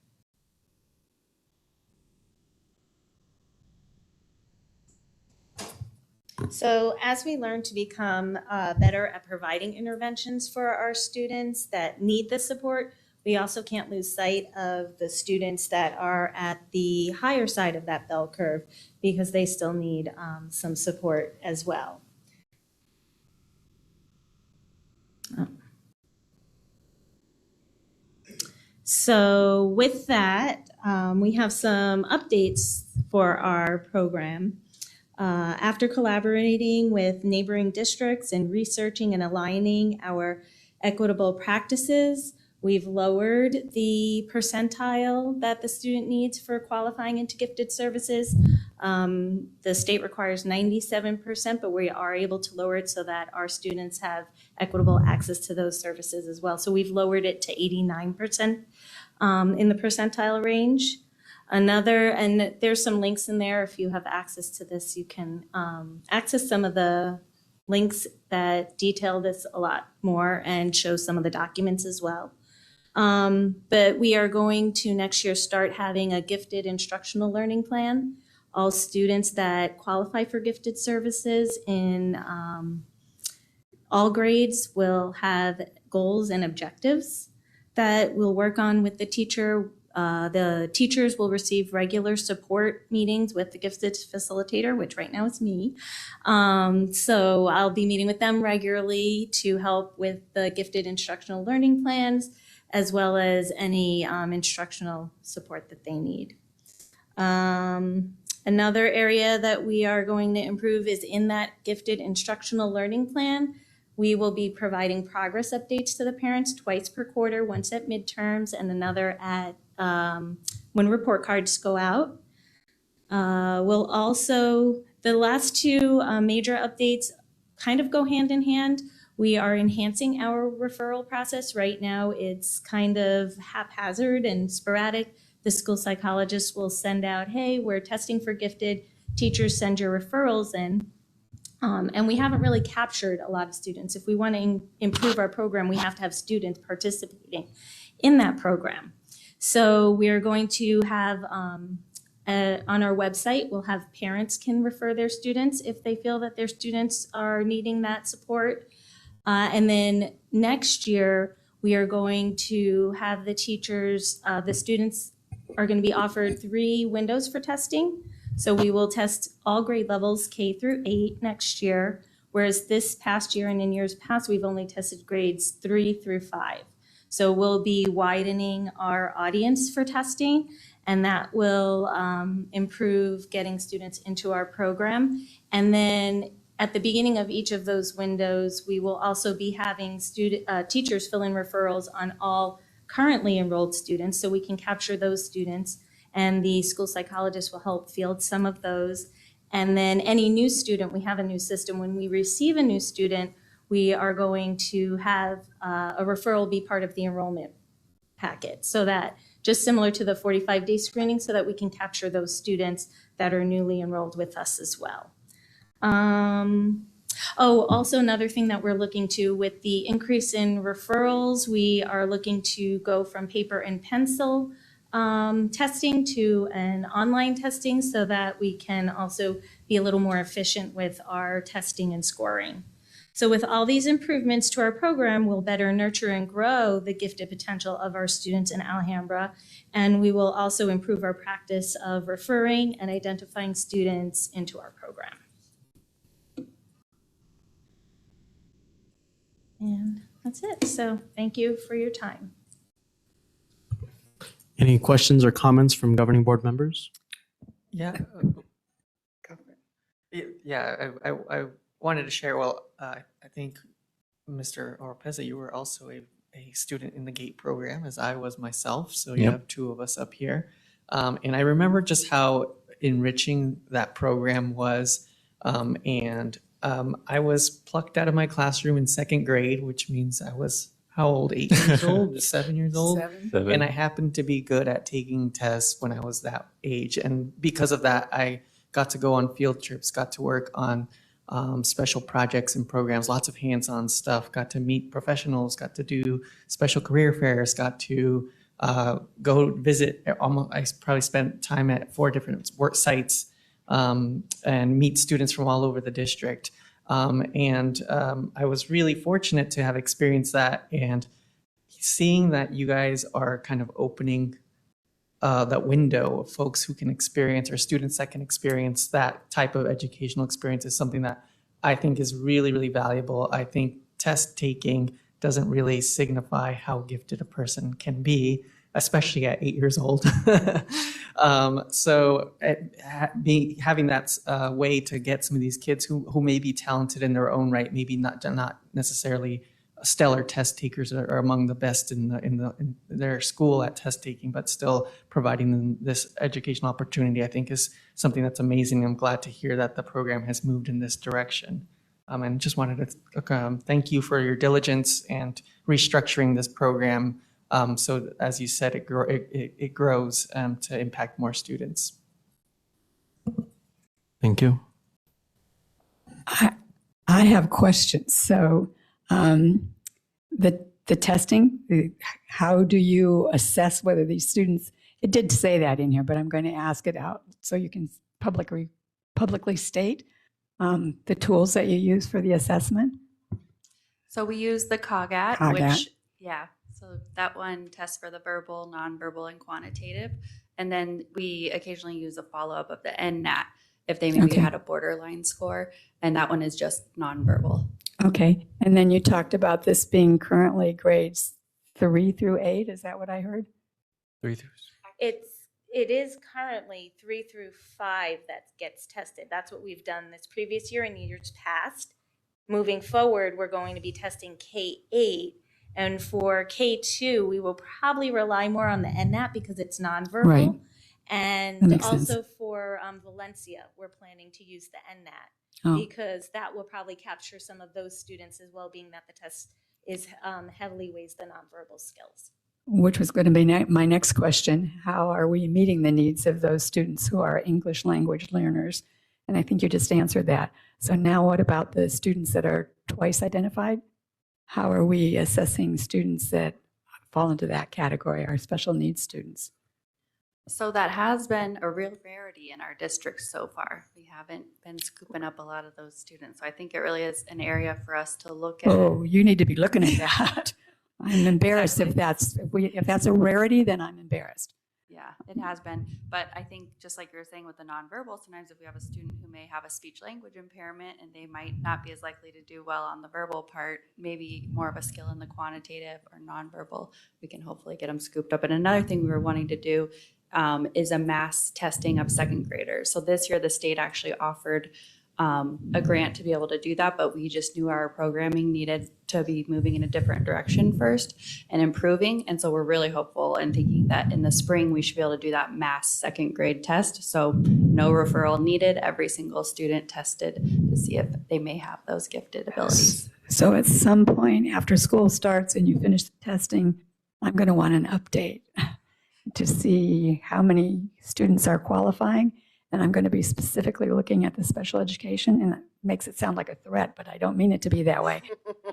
So as we learn to become better at providing interventions for our students that need the support, we also can't lose sight of the students that are at the higher side of that bell curve because they still need some support as well. So with that, we have some updates for our program. After collaborating with neighboring districts and researching and aligning our equitable practices, we've lowered the percentile that the student needs for qualifying into gifted services. The state requires 97%, but we are able to lower it so that our students have equitable access to those services as well. So we've lowered it to 89% in the percentile range. And there's some links in there. If you have access to this, you can access some of the links that detail this a lot more and show some of the documents as well. But we are going to next year start having a gifted instructional learning plan. All students that qualify for gifted services in all grades will have goals and objectives that we'll work on with the teacher. The teachers will receive regular support meetings with the gifted facilitator, which right now is me. So I'll be meeting with them regularly to help with the gifted instructional learning plans, as well as any instructional support that they need. Another area that we are going to improve is in that gifted instructional learning plan. We will be providing progress updates to the parents twice per quarter, once at midterms and another at when report cards go out. We'll also, the last two major updates kind of go hand in hand. We are enhancing our referral process. Right now, it's kind of haphazard and sporadic. The school psychologist will send out, hey, we're testing for gifted. Teachers, send your referrals in. And we haven't really captured a lot of students. If we want to improve our program, we have to have students participating in that program. So we're going to have, on our website, we'll have parents can refer their students if they feel that their students are needing that support. And then next year, we are going to have the teachers, the students are going to be offered 3 windows for testing. So we will test all grade levels K through 8 next year, whereas this past year and in years past, we've only tested grades 3 through 5. So we'll be widening our audience for testing, and that will improve getting students into our program. And then At the beginning of each of those windows, we will also be having teachers fill in referrals on all currently enrolled students, so we can capture those students, and the school psychologist will help field some of those. And then any new student, we have a new system. When we receive a new student, we are going to have a referral be part of the enrollment packet, so that, just similar to the 45-day screening, so that we can capture those students that are newly enrolled with us as well. Also another thing that we're looking to, with the increase in referrals, we are looking to go from paper and pencil testing to an online testing, so that we can also be a little more efficient with our testing and scoring. So with all these improvements to our program, we'll better nurture and grow the gifted potential of our students in Alhambra, and we will also improve our practice of referring and identifying students into our program. And that's it. So thank you for your time. Any questions or comments from governing board members? Yeah. Yeah, I wanted to share, well, I think Mr. Oropeza, you were also a student in the GATE program, as I was myself. So you Yep. have two of us up here. And I remember just how enriching that program was. I was plucked out of my classroom in second grade, which means I was, how old, 8 years old, 7 years old? Seven. And I happened to be good at taking tests when I was that age. And because of that, I got to go on field trips, got to work on special projects and programs, lots of hands-on stuff, got to meet professionals, got to do special career fairs, got to go visit, I probably spent time at 4 different work sites and meet students from all over the district. I was really fortunate to have experienced that, and seeing that you guys are kind of opening that window of folks who can experience, or students that can experience that type of educational experience, is something that I think is really, really valuable. I think test taking doesn't really signify how gifted a person can be, especially at 8 years old. Having that way to get some of these kids who may be talented in their own right, maybe not necessarily stellar test takers are among the best in their school at test taking, but still providing them this educational opportunity, I think, is something that's amazing. I'm glad to hear that the program has moved in this direction. And just wanted to thank you for your diligence and restructuring this program. So as you said, it grows to impact more students. Thank you. I have questions. So the testing, how do you assess whether these students, it did say that in here, but I'm going to ask it out so you can publicly state the tools that you use for the assessment? So we use the COGAT, COGAT. which, yeah, so that one tests for the verbal, nonverbal, and quantitative. And then we occasionally use a follow-up of the NNAT if they maybe Okay. had a borderline score, and that one is just nonverbal. Okay. And then you talked about this being currently grades 3 through 8. Is that what I heard? 3 through. It is currently 3 through 5 that gets tested. That's what we've done this previous year and years past. Moving forward, we're going to be testing K-8. And for K-2, we will probably rely more on the NNAT because it's nonverbal. Right. That And makes also sense. for Valencia, we're planning to use the NNAT Oh. because that will probably capture some of those students as well, being that the test is heavily weighs the nonverbal skills. Which was going to be my next question. How are we meeting the needs of those students who are English language learners? And I think you just answered that. So now what about the students that are twice identified? How are we assessing students that fall into that category, our special needs students? So that has been a real rarity in our district so far. We haven't been scooping up a lot of those students. So I think it really is an area for us to look at. Oh, you need to be looking at that. I'm embarrassed if that's a rarity, then I'm embarrassed. Yeah, it has been. But I think just like you were saying with the nonverbal, sometimes if we have a student who may have a speech language impairment and they might not be as likely to do well on the verbal part, maybe more of a skill in the quantitative or nonverbal, we can hopefully get them scooped up. And another thing we were wanting to do is a mass testing of second graders. So this year the state actually offered a grant to be able to do that, but we just knew our programming needed to be moving in a different direction first and improving. And so we're really hopeful and thinking that in the spring, we should be able to do that mass second grade test. So no referral needed, every single student tested to see if they may have those gifted abilities. So at some point after school starts and you finish the testing, I'm going to want an update to see how many students are qualifying. And I'm going to be specifically looking at the special education, and it makes it sound like a threat, but I don't mean it to be that way.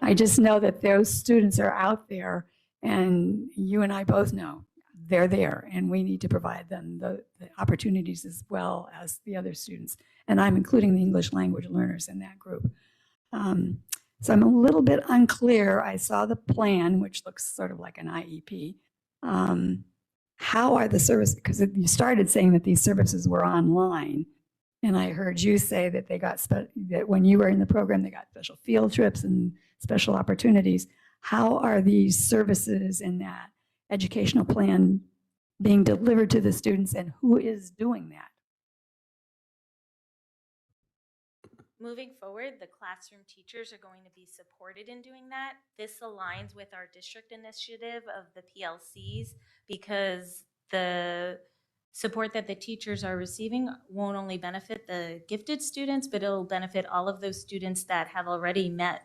I just know that those students are out there, and you and I both know they're there, and we need to provide them the opportunities as well as the other students. And I'm including the English language learners in that group. So I'm a little bit unclear. I saw the plan, which looks sort of like an IEP. How are the services, because you started saying that these services were online, and I heard you say that they got, that when you were in the program, they got special field trips and special opportunities. How are these services in that educational plan being delivered to the students, and who is doing that? Moving forward, the classroom teachers are going to be supported in doing that. This aligns with our district initiative of the PLCs because the support that the teachers are receiving won't only benefit the gifted students, but it'll benefit all of those students that have already met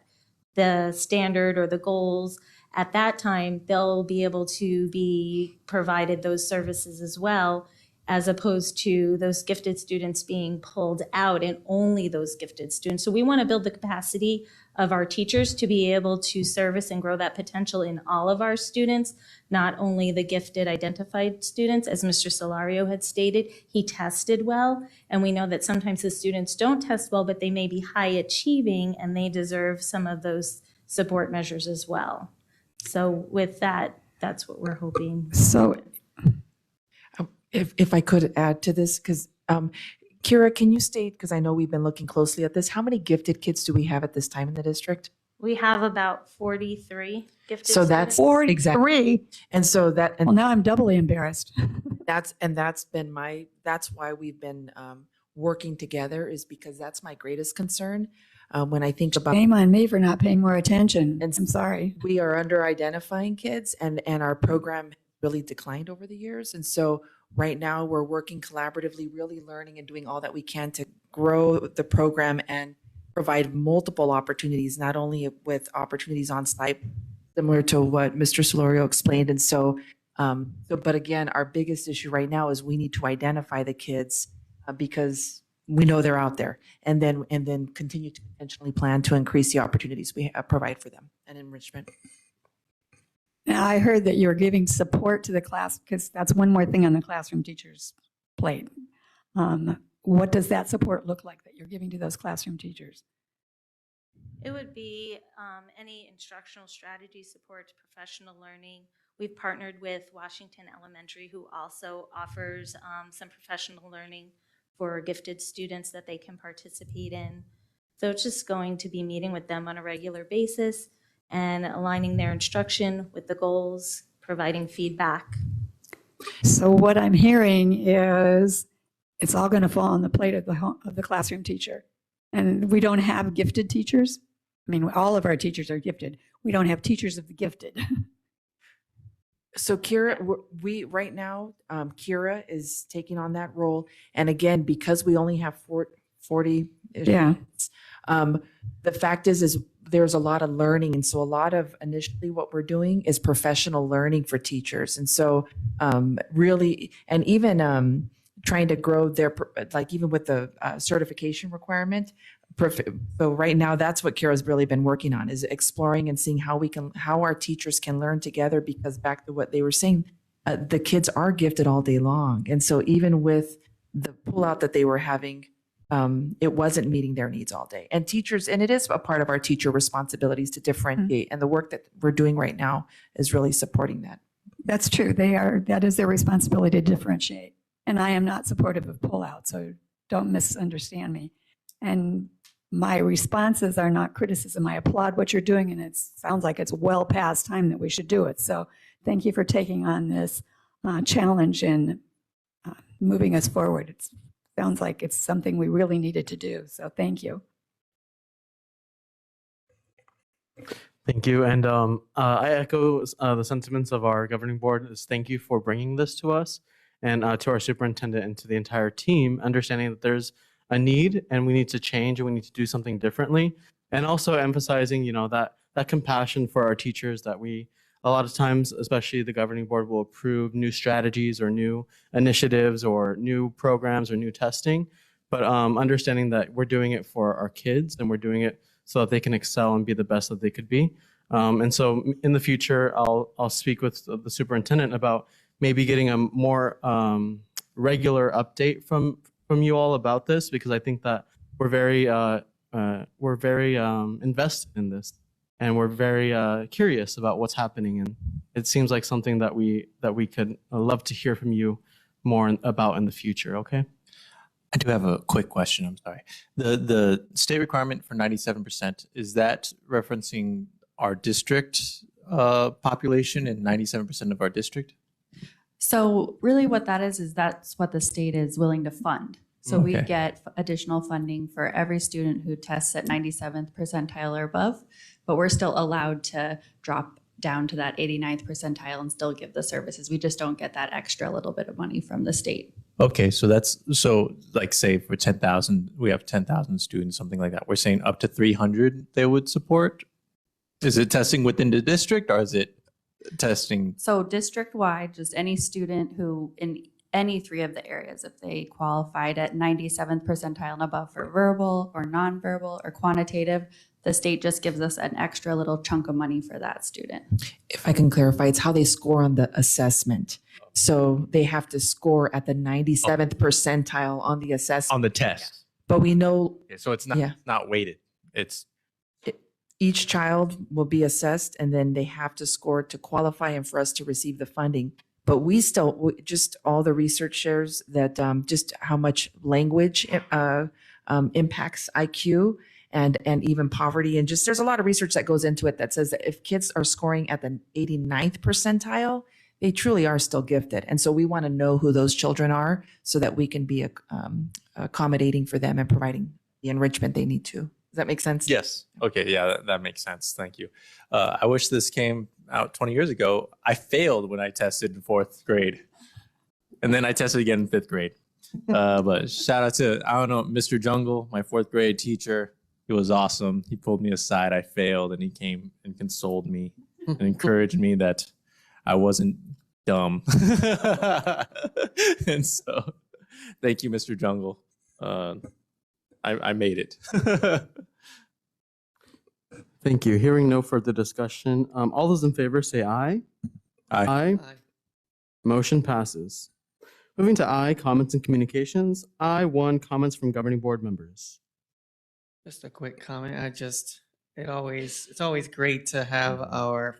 the standard or the goals. At that time, they'll be able to be provided those services as well, as opposed to those gifted students being pulled out and only those gifted students. So we want to build the capacity of our teachers to be able to service and grow that potential in all of our students, not only the gifted identified students. As Mr. Solario had stated, he tested well, and we know that sometimes the students don't test well, but they may be high achieving and they deserve some of those support measures as well. So with that, that's what we're hoping. So If I could add to this, because Kira, can you state, because I know we've been looking closely at this, how many gifted kids do we have at this time in the district? We have about 43 gifted So that's students. 43. exactly. And so that, Well, now I'm doubly embarrassed. that's why we've been working together, is because that's my greatest concern when I think about. Shame on me for not paying more attention. And I'm sorry. We are under identifying kids, and our program really declined over the years. And so right now we're working collaboratively, really learning and doing all that we can to grow the program and provide multiple opportunities, not only with opportunities on site, similar to what Mr. Solorio explained. And so, but again, our biggest issue right now is we need to identify the kids because we know they're out there, and then continue to intentionally plan to increase the opportunities we provide for them and enrichment. Now, I heard that you were giving support to the class, because that's one more thing on the classroom teacher's plate. What does that support look like that you're giving to those classroom teachers? It would be any instructional strategy support to professional learning. We've partnered with Washington Elementary, who also offers some professional learning for gifted students that they can participate in. So it's just going to be meeting with them on a regular basis and aligning their instruction with the goals, providing feedback. So what I'm hearing is it's all going to fall on the plate of the classroom teacher. And we don't have gifted teachers. I mean, all of our teachers are gifted. We don't have teachers of the gifted. So Kira, we right now, Kira is taking on that role. And again, because we only have 40, Yeah. The fact is there's a lot of learning. And so a lot of initially what we're doing is professional learning for teachers. And so really, and even trying to grow their, like even with the certification requirement. So right now, that's what Kira's really been working on, is exploring and seeing how our teachers can learn together, because back to what they were saying, the kids are gifted all day long. And so even with the pullout that they were having, it wasn't meeting their needs all day. And teachers, and it is a part of our teacher responsibilities to differentiate. And the work that we're doing right now is really supporting that. That's true. That is their responsibility to differentiate. And I am not supportive of pullout, so don't misunderstand me. And my responses are not criticism. I applaud what you're doing, and it sounds like it's well past time that we should do it. So thank you for taking on this challenge and moving us forward. It's sounds like it's something we really needed to do. So thank you. Thank you. And I echo the sentiments of our governing board. Is thank you for bringing this to us and to our superintendent and to the entire team, understanding that there's a need and we need to change and we need to do something differently. And also emphasizing, that compassion for our teachers that we, a lot of times, especially the governing board, will approve new strategies or new initiatives or new programs or new testing. But understanding that we're doing it for our kids and we're doing it so that they can excel and be the best that they could be. And so in the future, I'll speak with the superintendent about maybe getting a more regular update from you all about this, because I think that we're very invested in this, and we're very curious about what's happening. And it seems like something that we could love to hear from you more about in the future. Okay. I do have a quick question. I'm sorry. The state requirement for 97%, is that referencing our district population and 97% of our district? So really what that is that's what the state is willing to fund. So we Okay. get additional funding for every student who tests at 97th percentile or above, but we're still allowed to drop down to that 89th percentile and still give the services. We just don't get that extra little bit of money from the state. Okay, so like say for 10,000, we have 10,000 students, something like that. We're saying up to 300 they would support. Is it testing within the district or is it testing? So district-wide, just any student who in any three of the areas, if they qualified at 97th percentile and above for verbal or nonverbal or quantitative, the state just gives us an extra little chunk of money for that student. If I can clarify, it's how they score on the assessment. So they have to score at the 97th percentile on the assessment. On the test. But we know Okay, so it's not, Yeah. not weighted. It's each child will be assessed and then they have to score to qualify and for us to receive the funding. But just all the research shares that just how much language impacts IQ and even poverty. And just there's a lot of research that goes into it that says that if kids are scoring at the 89th percentile, they truly are still gifted. And so we want to know who those children are so that we can be accommodating for them and providing the enrichment they need to. Does that make sense? Yes. Okay. Yeah, that makes sense. Thank you. I wish this came out 20 years ago. I failed when I tested in 4th grade. And then I tested again in 5th grade. But shout out to, Mr. Jungle, my 4th grade teacher. He was awesome. He pulled me aside. I failed and he came and consoled me and encouraged me that I wasn't dumb. And so thank you, Mr. Jungle. I made it. Thank you. Hearing no further discussion, all those in favor say aye. Aye. Motion passes. Moving to I, comments and communications. I1, comments from governing board members. Just a quick comment. It's always great to have our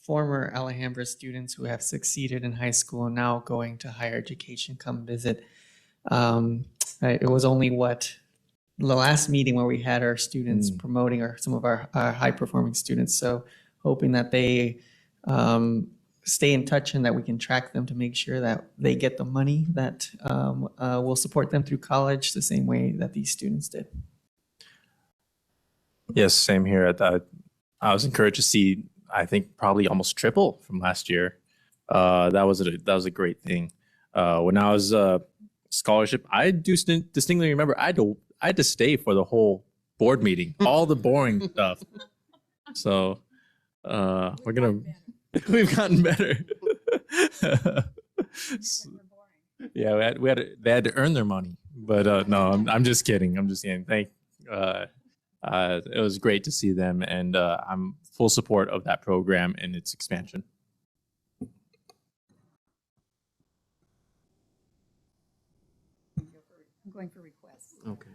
former Alhambra students who have succeeded in high school and now going to higher education come visit. It was only the last meeting where we had our students promoting some of our high performing students. So hoping that they stay in touch and that we can track them to make sure that they get the money that will support them through college the same way that these students did. Yes, same here. I was encouraged to see, I think, probably almost triple from last year. That was a great thing. When I was scholarship, I do distinctly remember I had to stay for the whole board meeting, all the boring stuff. So we've gotten better. Yeah, they had to earn their money. But no, I'm just kidding. I'm just kidding. It was great to see them, and I'm full support of that program and its expansion. I'm going for requests. Okay.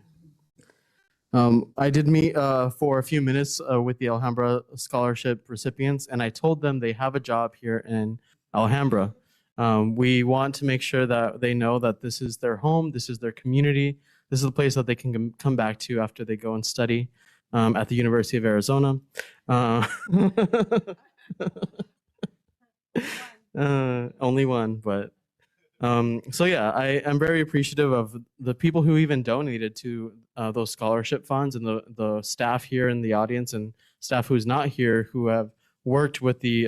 I did meet for a few minutes with the Alhambra scholarship recipients, and I told them they have a job here in Alhambra. We want to make sure that they know that this is their home, this is their community, this is a place that they can come back to after they go and study at the University of Arizona. Only one, but So yeah, I am very appreciative of the people who even donated to those scholarship funds, and the staff here in the audience and staff who's not here who have worked with the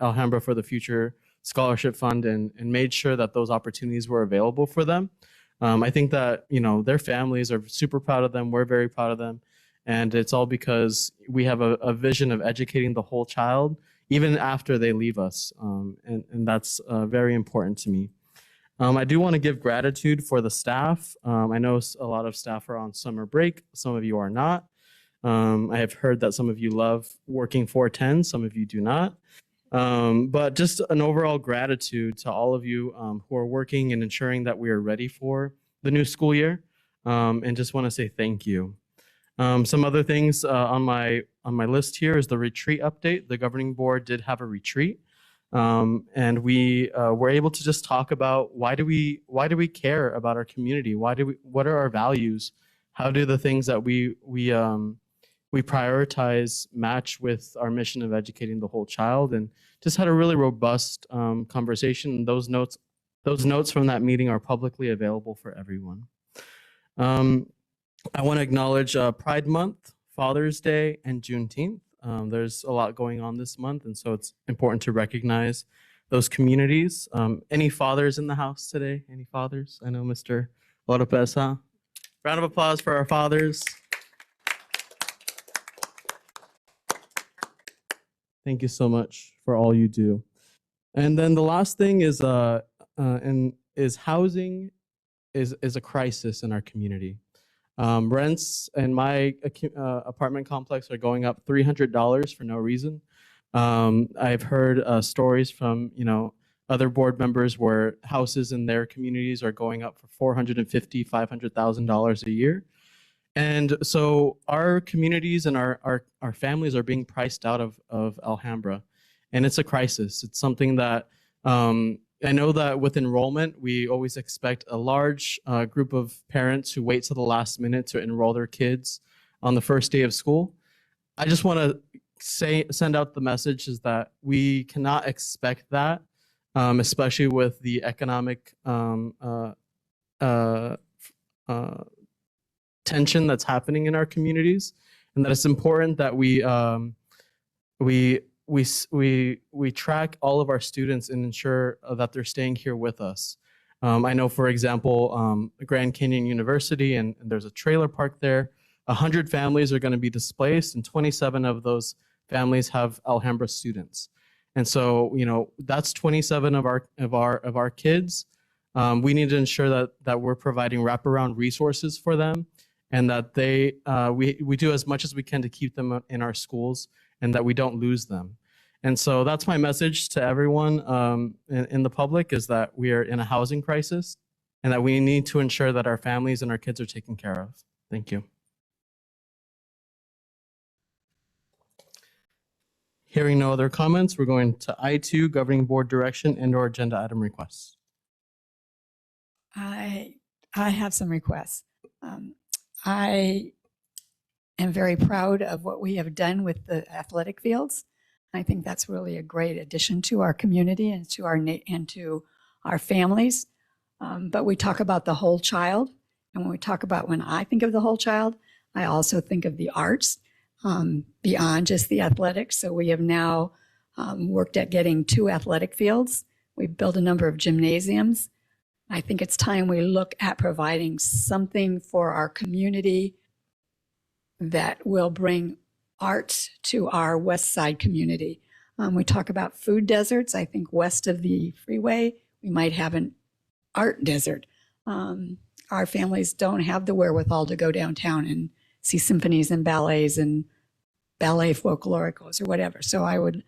Alhambra for the Future Scholarship Fund and made sure that those opportunities were available for them. I think that, you know, their families are super proud of them. We're very proud of them. And it's all because we have a vision of educating the whole child, even after they leave us. And that's very important to me. I do want to give gratitude for the staff. I know a lot of staff are on summer break. Some of you are not. I have heard that some of you love working 410, some of you do not. But just an overall gratitude to all of you who are working and ensuring that we are ready for the new school year. And just want to say thank you. Some other things on my list here is the retreat update. The governing board did have a retreat. And we were able to just talk about why do we care about our community? What are our values? How do the things that we prioritize match with our mission of educating the whole child? And just had a really robust conversation. Those notes from that meeting are publicly available for everyone. I want to acknowledge Pride Month, Father's Day, and Juneteenth. There's a lot going on this month, and so it's important to recognize those communities. Any fathers in the house today? Any fathers? I know Mr. Lopez, huh? Round of applause for our fathers. Thank you so much for all you do. And then the last thing is housing is a crisis in our community. Rents in my apartment complex are going up $300 for no reason. I've heard stories from, you know, other board members where houses in their communities are going up for $450,000, $500,000 a year. And so our communities and our families are being priced out of Alhambra, and it's a crisis. It's something that I know that with enrollment, we always expect a large group of parents who wait to the last minute to enroll their kids on the first day of school. I just want to send out the message is that we cannot expect that, especially with the economic tension that's happening in our communities, and that it's important that we track all of our students and ensure that they're staying here with us. I know, for example, Grand Canyon University, and there's a trailer park there. 100 families are going to be displaced, and 27 of those families have Alhambra students. And so, you know, that's 27 of our kids. We need to ensure that we're providing wraparound resources for them, and that we do as much as we can to keep them in our schools, and that we don't lose them. And so that's my message to everyone in the public, is that we are in a housing crisis and that we need to ensure that our families and our kids are taken care of. Thank you. Hearing no other comments, we're going to I2, Governing Board Direction and/or Agenda Item Requests. I have some requests. I am very proud of what we have done with the athletic fields. I think that's really a great addition to our community and to our families. But we talk about the whole child, and when I think of the whole child, I also think of the arts beyond just the athletics. So we have now worked at getting 2 athletic fields. We've built a number of gymnasiums. I think it's time we look at providing something for our community that will bring art to our West Side community. We talk about food deserts. I think west of the freeway, we might have an art desert. Our families don't have the wherewithal to go downtown and see symphonies and ballets and ballet folkloricos or whatever. So I would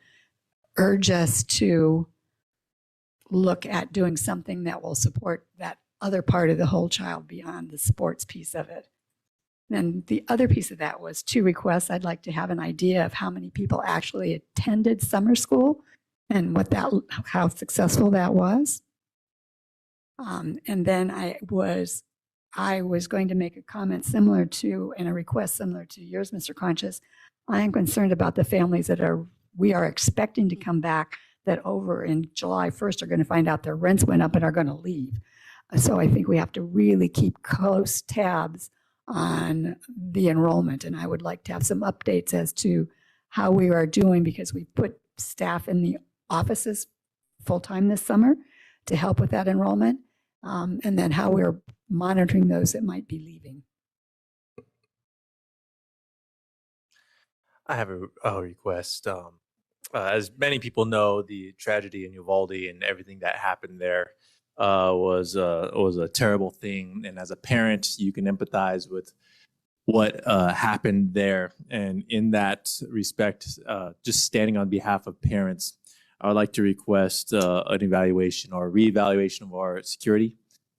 urge us to look at doing something that will support that other part of the whole child beyond the sports piece of it. And the other piece of that was 2 requests. I'd like to have an idea of how many people actually attended summer school and how successful that was. And then I was going to make a comment similar to, and a request similar to yours, Mr. Conchas. I am concerned about the families that we are expecting to come back that over in July 1st are going to find out their rents went up and are going to leave. So I think we have to really keep close tabs on the enrollment. And I would like to have some updates as to how we are doing, because we put staff in the offices full-time this summer to help with that enrollment, and then how we're monitoring those that might be leaving. I have a request. As many people know, the tragedy in Uvalde and everything that happened there was a terrible thing. And as a parent, you can empathize with what happened there. And in that respect, just standing on behalf of parents, I would like to request an evaluation or reevaluation of our security,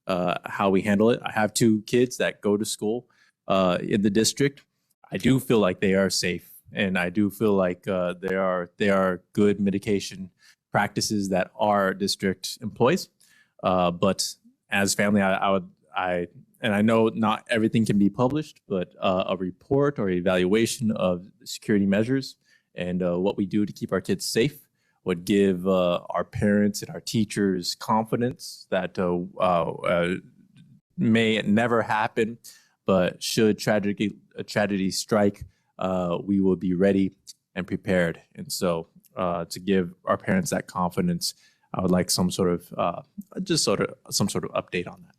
how we handle it. I have 2 kids that go to school in the district. I do feel like they are safe. And I do feel like there are good mitigation practices that our district employs. But as family, and I know not everything can be published, but a report or evaluation of security measures and what we do to keep our kids safe would give our parents and our teachers confidence that may never happen, but should a tragedy strike, we will be ready and prepared. And so to give our parents that confidence, I would like some sort of update on that.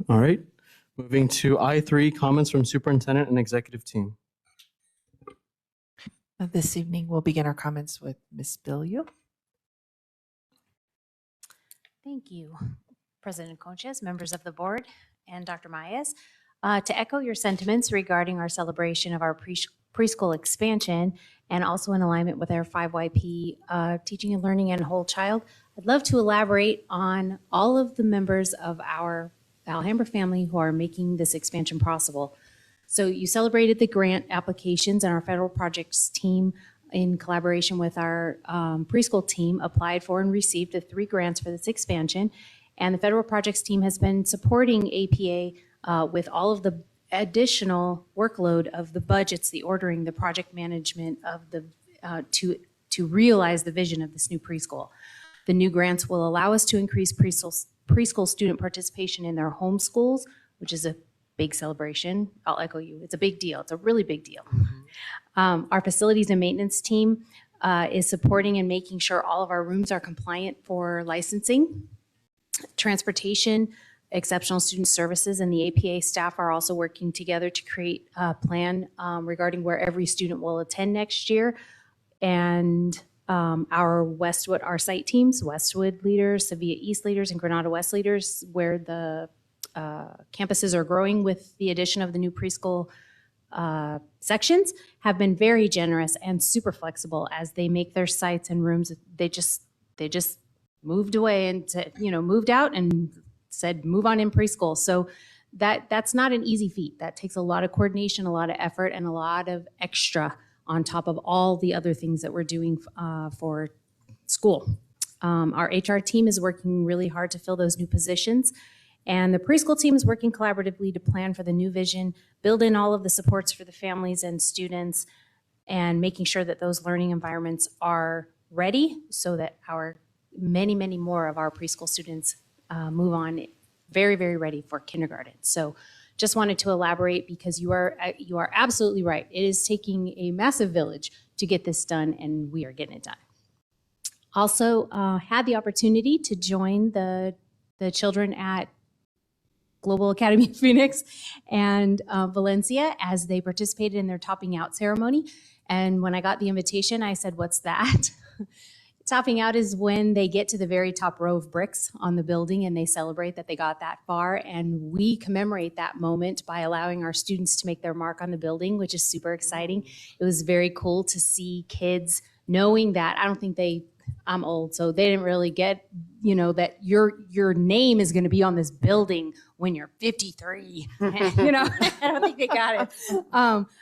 All right. Moving to I3, comments from superintendent and executive team. This evening, we'll begin our comments with Ms. Bilyeu. Thank you, President Conches, members of the board, and Dr. Mayes. To echo your sentiments regarding our celebration of our preschool expansion and also in alignment with our 5YP teaching and learning and whole child, I'd love to elaborate on all of the members of our Alhambra family who are making this expansion possible. So you celebrated the grant applications, and our federal projects team in collaboration with our preschool team applied for and received the 3 grants for this expansion. And the federal projects team has been supporting APA with all of the additional workload of the budgets, the ordering, the project management of the to realize the vision of this new preschool. The new grants will allow us to increase preschool student participation in their home schools, which is a big celebration. I'll echo you. It's a big deal. It's a really big deal. Our facilities and maintenance team is supporting and making sure all of our rooms are compliant for licensing. Transportation, exceptional student services, and the APA staff are also working together to create a plan regarding where every student will attend next year. And our site teams, Westwood leaders, Sevilla East leaders, and Granada West leaders, where the campuses are growing with the addition of the new preschool sections, have been very generous and super flexible as they make their sites and rooms. They just moved away and said, moved out and said, move on in preschool. So that's not an easy feat. That takes a lot of coordination, a lot of effort, and a lot of extra on top of all the other things that we're doing for school. Our HR team is working really hard to fill those new positions. And the preschool team is working collaboratively to plan for the new vision, build in all of the supports for the families and students, and making sure that those learning environments are ready so that our many, many more of our preschool students move on very, very ready for kindergarten. So just wanted to elaborate because you are absolutely right. It is taking a massive village to get this done, and we are getting it done. Also had the opportunity to join the children at Global Academy of Phoenix and Valencia as they participated in their topping out ceremony. And when I got the invitation, I said, "What's that?" Topping out is when they get to the very top row of bricks on the building and they celebrate that they got that far. And we commemorate that moment by allowing our students to make their mark on the building, which is super exciting. It was very cool to see kids knowing that. I don't think I'm old, so they didn't really get, that your name is going to be on this building when you're 53. I don't think they got it.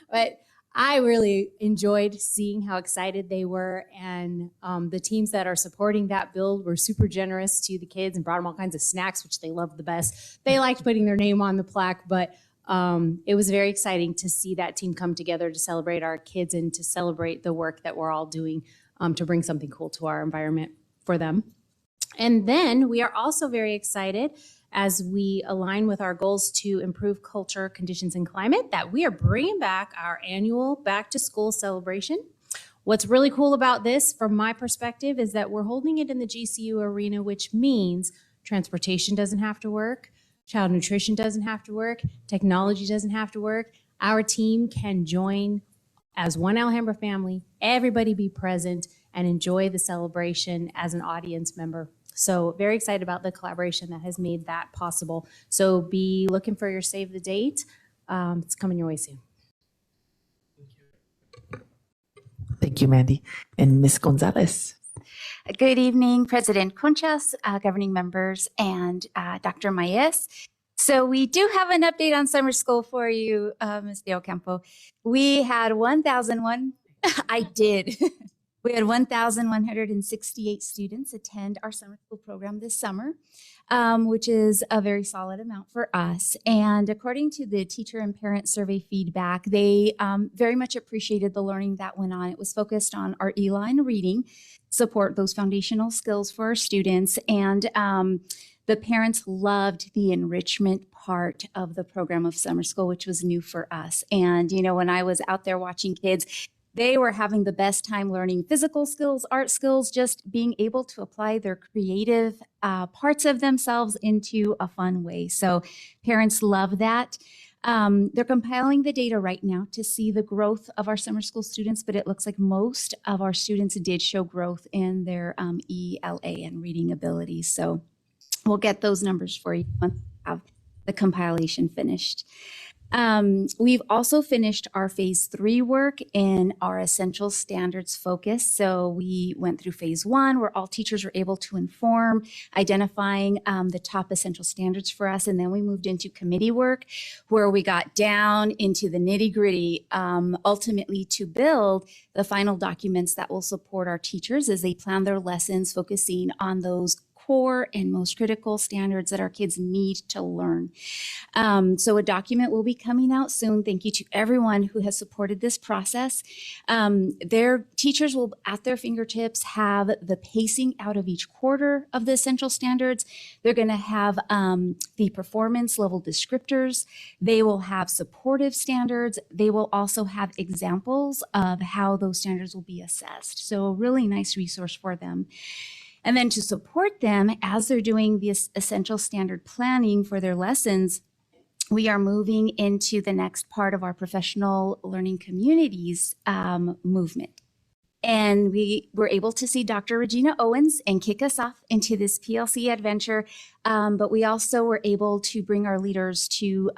But I really enjoyed seeing how excited they were, and the teams that are supporting that build were super generous to the kids and brought them all kinds of snacks, which they loved the best. They liked putting their name on the plaque, but it was very exciting to see that team come together to celebrate our kids and to celebrate the work that we're all doing to bring something cool to our environment for them. And then we are also very excited as we align with our goals to improve culture, conditions, and climate, that we are bringing back our annual back to school celebration. What's really cool about this, from my perspective, is that we're holding it in the GCU arena, which means transportation doesn't have to work, child nutrition doesn't have to work, technology doesn't have to work. Our team can join as one Alhambra family, everybody be present and enjoy the celebration as an audience member. So very excited about the collaboration that has made that possible. So be looking for your save the date. It's coming your way soon. Thank you, Mandy. And Ms. Gonzalez. Good evening, President Conchas, governing members, and Dr. Maes. So we do have an update on summer school for you, Ms. De Ocampo. We had 1,001, I did. We had 1,168 students attend our summer school program this summer, which is a very solid amount for us. And according to the teacher and parent survey feedback, they very much appreciated the learning that went on. It was focused on our E-line reading, support those foundational skills for our students, and the parents loved the enrichment part of the program of summer school, which was new for us. And, you know, when I was out there watching kids, they were having the best time learning physical skills, art skills, just being able to apply their creative parts of themselves into a fun way. So parents love that. They're compiling the data right now to see the growth of our summer school students, but it looks like most of our students did show growth in their ELA and reading abilities. So we'll get those numbers for you once we have the compilation finished. We've also finished our phase 3 work in our essential standards focus. So we went through phase 1 where all teachers were able to inform, identifying the top essential standards for us. And then we moved into committee work where we got down into the nitty gritty, ultimately to build the final documents that will support our teachers as they plan their lessons, focusing on those core and most critical standards that our kids need to learn. So a document will be coming out soon. Thank you to everyone who has supported this process. Their teachers will, at their fingertips, have the pacing out of each quarter of the essential standards. They're going to have the performance level descriptors. They will have supportive standards. They will also have examples of how those standards will be assessed. So a really nice resource for them. And then to support them as they're doing this essential standard planning for their lessons, we are moving into the next part of our professional learning communities movement. And we were able to see Dr. Regina Owens and kick us off into this PLC adventure. But we also were able to bring our leaders to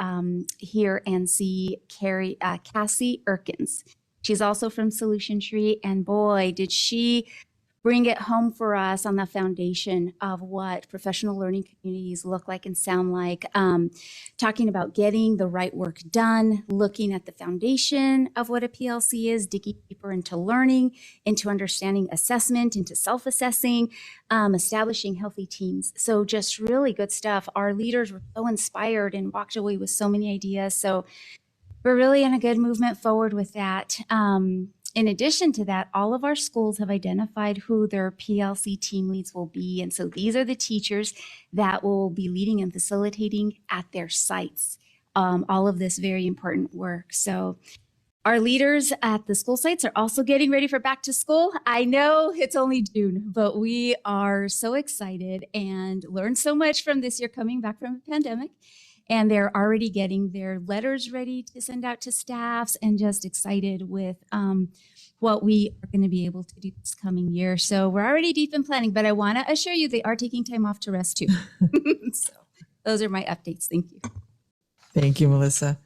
hear and see Cassie Erkins. She's also from Solution Tree, and boy, did she bring it home for us on the foundation of what professional learning communities look like and sound like, talking about getting the right work done, looking at the foundation of what a PLC is, digging deeper into learning, into understanding assessment, into self-assessing, establishing healthy teams. So just really good stuff. Our leaders were so inspired and walked away with so many ideas. So we're really in a good movement forward with that. In addition to that, all of our schools have identified who their PLC team leads will be. And so these are the teachers that will be leading and facilitating at their sites, all of this very important work. So our leaders at the school sites are also getting ready for back to school. I know it's only June, but we are so excited and learned so much from this year coming back from a pandemic. And they're already getting their letters ready to send out to staffs and just excited with what we are going to be able to do this coming year. So we're already deep in planning, but I want to assure you they are taking time off to rest too. So those are my updates. Thank you. Thank you, Melissa.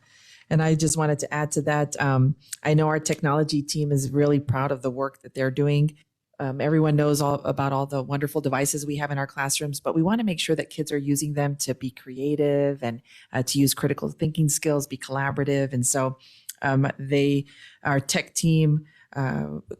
And I just wanted to add to that. I know our technology team is really proud of the work that they're doing. Everyone knows about all the wonderful devices we have in our classrooms, but we want to make sure that kids are using them to be creative and to use critical thinking skills, be collaborative. And so Our tech team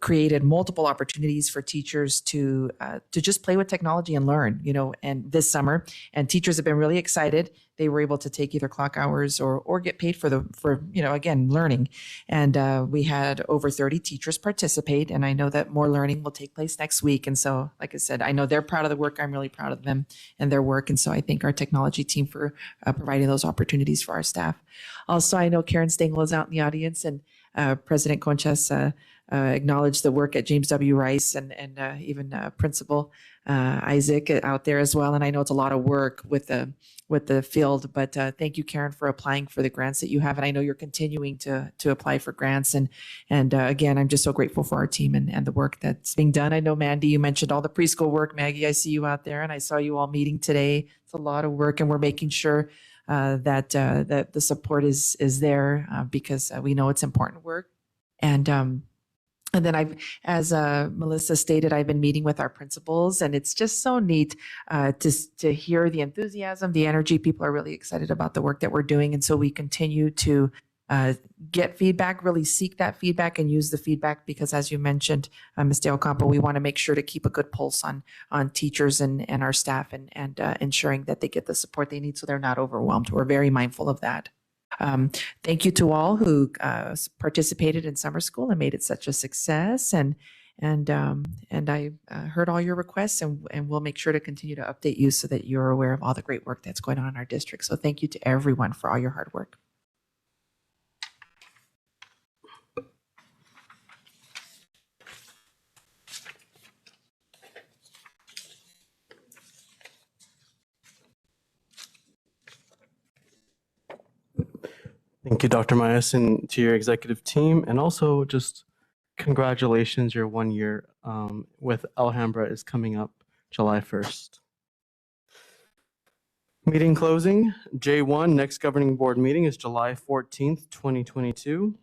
created multiple opportunities for teachers to just play with technology and learn, and this summer, and teachers have been really excited. They were able to take either clock hours or get paid for again, learning. And we had over 30 teachers participate. And I know that more learning will take place next week. And so, like I said, I know they're proud of the work. I'm really proud of them and their work. And so I thank our technology team for providing those opportunities for our staff. Also, I know Karen Stengel is out in the audience, and President Conchas acknowledged the work at James W. Rice and even Principal Isaac out there as well. And I know it's a lot of work with the field, but thank you, Karen, for applying for the grants that you have. And I know you're continuing to apply for grants. And again, I'm just so grateful for our team and the work that's being done. I know, Mandy, you mentioned all the preschool work. Maggie, I see you out there, and I saw you all meeting today. It's a lot of work, and we're making sure that the support is there because we know it's important work. And then as Melissa stated, I've been meeting with our principals, and it's just so neat to hear the enthusiasm, the energy. People are really excited about the work that we're doing. And so we continue to get feedback, really seek that feedback and use the feedback because, as you mentioned, Ms. Del Campo, we want to make sure to keep a good pulse on teachers and our staff and ensuring that they get the support they need so they're not overwhelmed. We're very mindful of that. Thank you to all who participated in summer school and made it such a success. And I heard all your requests, and we'll make sure to continue to update you so that you're aware of all the great work that's going on in our district. So thank you to everyone for all your hard work. Thank you, Dr. Mayes, and to your executive team. And also just congratulations, your 1 year with Alhambra is coming up July 1st. Meeting closing. J1, next governing board meeting is July 14th, 2022.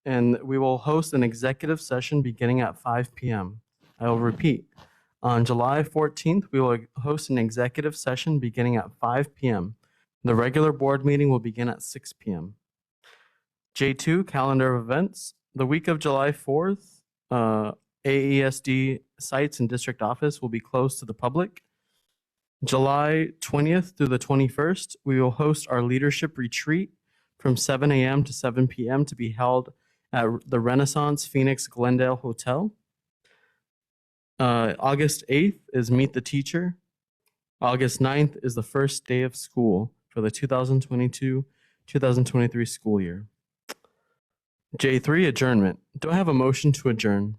And we will host an executive session beginning at 5 p.m. I will repeat. On July 14th, we will host an executive session beginning at 5 p.m. The regular board meeting will begin at 6 p.m. J2, calendar of events. The week of July 4th, AESD sites and district office will be closed to the public. July 20th through the 21st, we will host our leadership retreat from 7 a.m. to 7 p.m. to be held at the Renaissance Phoenix Glendale Hotel. August 8th is Meet the Teacher. August 9th is the first day of school for the 2022-2023 school year. J3, adjournment. Do I have a motion to adjourn?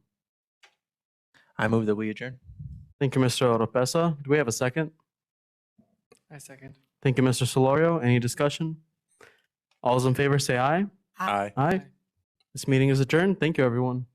I move that we adjourn. Thank you, Mr. Oropesa. Do we have a second? I second. Thank you, Mr. Solorio. Any discussion? All those in favor say aye. Aye. Aye. This meeting is adjourned. Thank you, everyone.